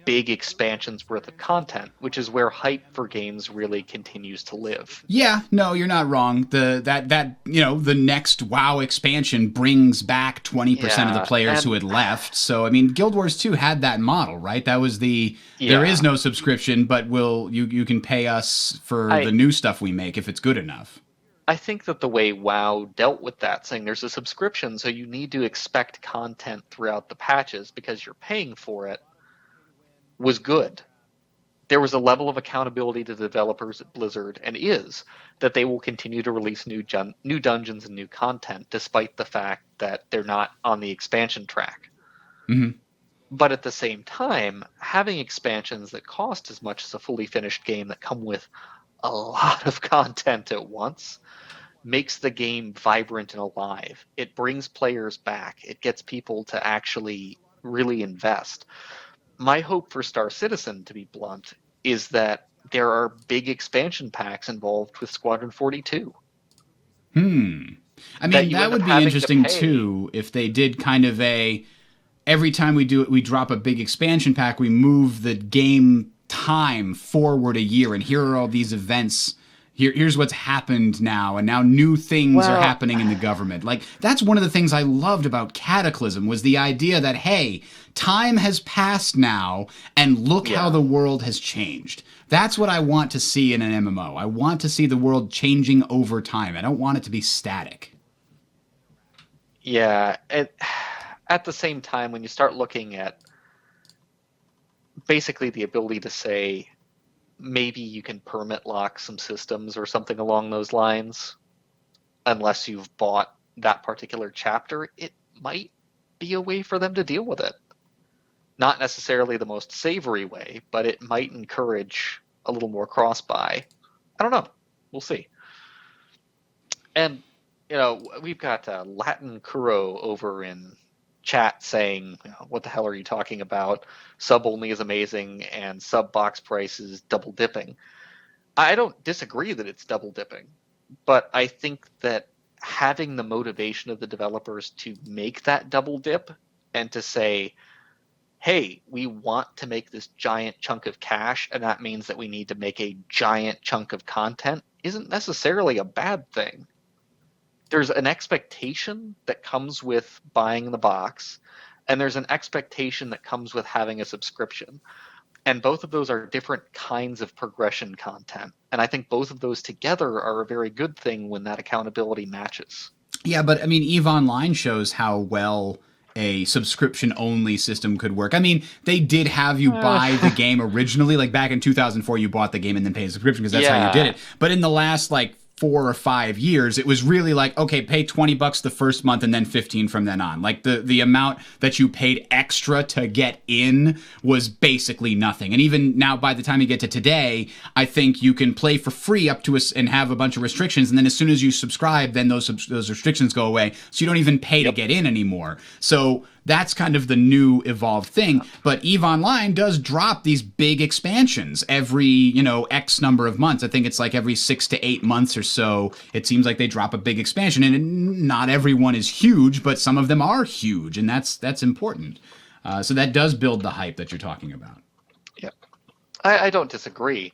big expansions worth of content, which is where hype for games really continues to live.
Yeah, no, you're not wrong. The next WoW expansion brings back 20% of the players who had left. So I mean, Guild Wars 2 had that model, right? That was there is no subscription, but you can pay us for the new stuff we make if it's good enough.
I think that the way WoW dealt with that, saying there's a subscription, so you need to expect content throughout the patches because you're paying for it, was good. There was a level of accountability to the developers at Blizzard, and is that they will continue to release new dungeons and new content, despite the fact that they're not on the expansion track.
Mm-hmm.
But at the same time, having expansions that cost as much as a fully finished game that come with a lot of content at once makes the game vibrant and alive. It brings players back. It gets people to actually really invest. My hope for Star Citizen, to be blunt, is that there are big expansion packs involved with Squadron 42.
I mean, that would be interesting too, if they did kind of every time we drop a big expansion pack, we move the game time forward a year, and here are all these events. Here's what's happened now, and now new things are happening in the government. Like, that's one of the things I loved about Cataclysm, was the idea that, hey, time has passed now, and look how the world has changed. That's what I want to see in an MMO. I want to see the world changing over time. I don't want it to be static.
Yeah, at the same time, when you start looking at basically the ability to say, maybe you can permit lock some systems or something along those lines, unless you've bought that particular chapter, it might be a way for them to deal with it. Not necessarily the most savory way, but it might encourage a little more cross-buy. I don't know. We'll see. And, you know, we've got Latin Kuro over in chat saying, what the hell are you talking about? Sub only is amazing and sub box price is double dipping. I don't disagree that it's double dipping, but I think that having the motivation of the developers to make that double dip and to say, hey, we want to make this giant chunk of cash, and that means that we need to make a giant chunk of content, isn't necessarily a bad thing. There's an expectation that comes with buying the box, and there's an expectation that comes with having a subscription. And both of those are different kinds of progression content. And I think both of those together are a very good thing when that accountability matches.
Yeah, but I mean, EVE Online shows how well a subscription-only system could work. I mean, they did have you buy the game originally. Like back in 2004, you bought the game and then paid a subscription because that's how you did it. But in the last, 4 or 5 years, it was really like, okay, pay $20 the first month and then 15 from then on. Like the amount that you paid extra to get in was basically nothing. And even now, by the time you get to today, I think you can play for free up to us and have a bunch of restrictions. And then as soon as you subscribe, then those restrictions go away. So you don't even pay to get in anymore. So that's kind of the new evolved thing. But EVE Online does drop these big expansions every, X number of months. I think it's like every 6 to 8 months or so. It seems like they drop a big expansion, and not everyone is huge, but some of them are huge, and that's important. So that does build the hype that you're talking about.
Yeah, I don't disagree.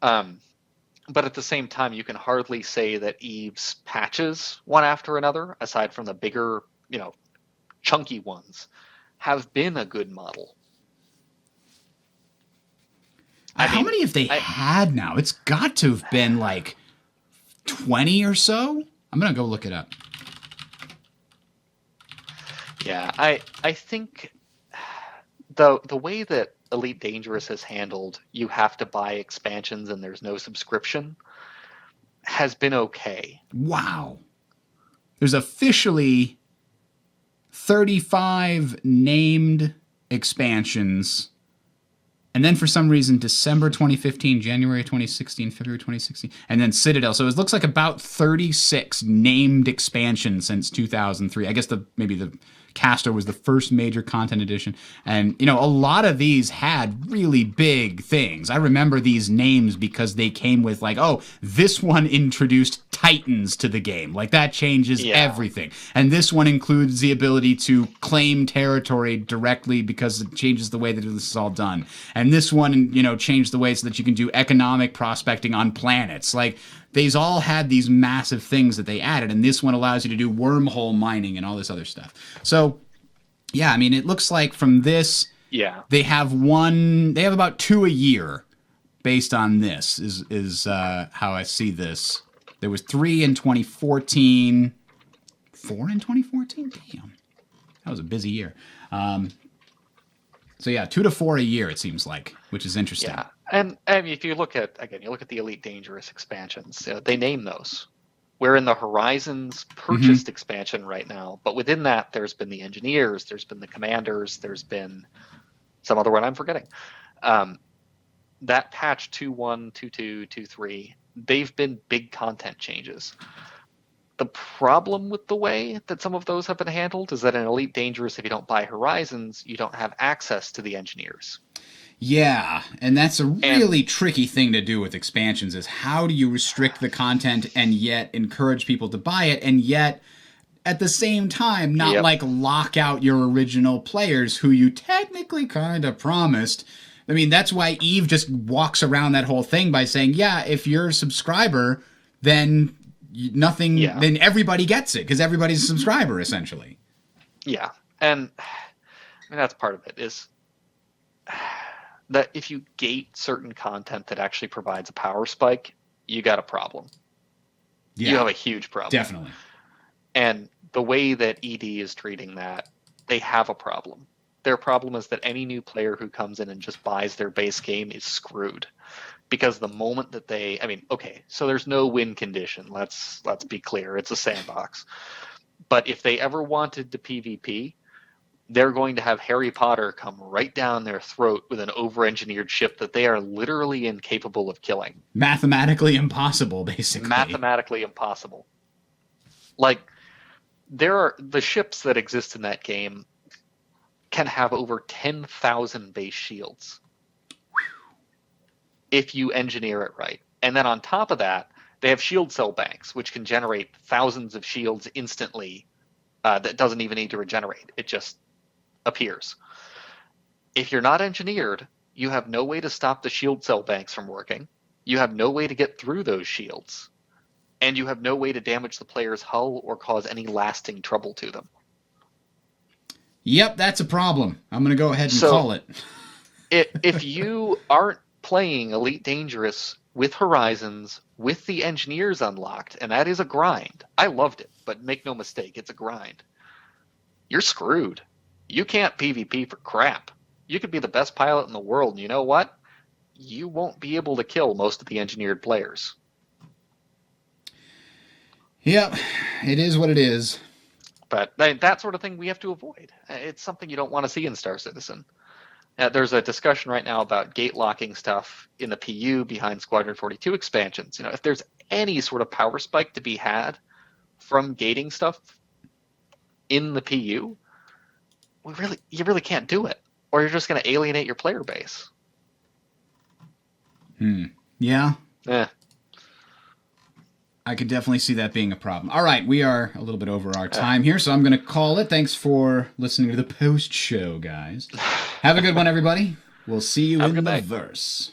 But at the same time, you can hardly say that EVE's patches, one after another, aside from the bigger, chunky ones, have been a good model.
How many have they had now? It's got to have been like 20 or so. I'm going to go look it up.
Yeah, I think the way that Elite Dangerous has handled, you have to buy expansions and there's no subscription, has been okay.
Wow. There's officially 35 named expansions. And then for some reason, December 2015, January 2016, February 2016, and then Citadel. So it looks like about 36 named expansions since 2003. I guess maybe the Castor was the first major content edition. And, a lot of these had really big things. I remember these names because they came with like, oh, this one introduced Titans to the game. Like that changes everything. And this one includes the ability to claim territory directly because it changes the way that this is all done. And this one, changed the way so that you can do economic prospecting on planets. Like, they've all had these massive things that they added, and this one allows you to do wormhole mining and all this other stuff. So, yeah, I mean, it looks like from this, they have about 2 a year based on this, is how I see this. There was 3 in 2014, 4 in 2014? Damn. That was a busy year. So yeah, 2 to 4 a year, it seems like, which is interesting.
Yeah, and if you look at the Elite Dangerous expansions, they name those. We're in the Horizons purchased expansion right now, but within that, there's been the Engineers, there's been the Commanders, there's been some other one I'm forgetting. That patch 2.1, 2.2, 2.3, they've been big content changes. The problem with the way that some of those have been handled is that in Elite Dangerous, if you don't buy Horizons, you don't have access to the Engineers.
Yeah, and that's a really tricky thing to do with expansions, is how do you restrict the content and yet encourage people to buy it, and yet at the same time not like lock out your original players who you technically kind of promised. I mean, that's why EVE just walks around that whole thing by saying, yeah, if you're a subscriber, then then everybody gets it because everybody's a subscriber essentially.
Yeah, and I mean, that's part of it, is that if you gate certain content that actually provides a power spike, you got a problem. You have a huge problem.
Definitely.
And the way that ED is treating that, they have a problem. Their problem is that any new player who comes in and just buys their base game is screwed. Because the moment that so there's no win condition. Let's be clear. It's a sandbox. But if they ever wanted to PvP, they're going to have Harry Potter come right down their throat with an over-engineered ship that they are literally incapable of killing.
Mathematically impossible, basically.
Mathematically impossible. Like, the ships that exist in that game can have over 10,000 base shields if you engineer it right. And then on top of that, they have shield cell banks, which can generate thousands of shields instantly that doesn't even need to regenerate. It just appears. If you're not engineered, you have no way to stop the shield cell banks from working. You have no way to get through those shields. And you have no way to damage the player's hull or cause any lasting trouble to them.
Yep, that's a problem. I'm going to go ahead and call it.
If you aren't playing Elite Dangerous with Horizons, with the Engineers unlocked, and that is a grind. I loved it, but make no mistake, it's a grind. You're screwed. You can't PvP for crap. You could be the best pilot in the world, and you know what? You won't be able to kill most of the engineered players.
Yep, it is what it is.
But that sort of thing we have to avoid. It's something you don't want to see in Star Citizen. There's a discussion right now about gate locking stuff in the PU behind Squadron 42 expansions. If there's any sort of power spike to be had from gating stuff in the PU, you really can't do it, or you're just going to alienate your player base.
Yeah.
Eh.
I could definitely see that being a problem. All right, we are a little bit over our time here, so I'm going to call it. Thanks for listening to the post show, guys. Have a good one, everybody. We'll see you in the verse.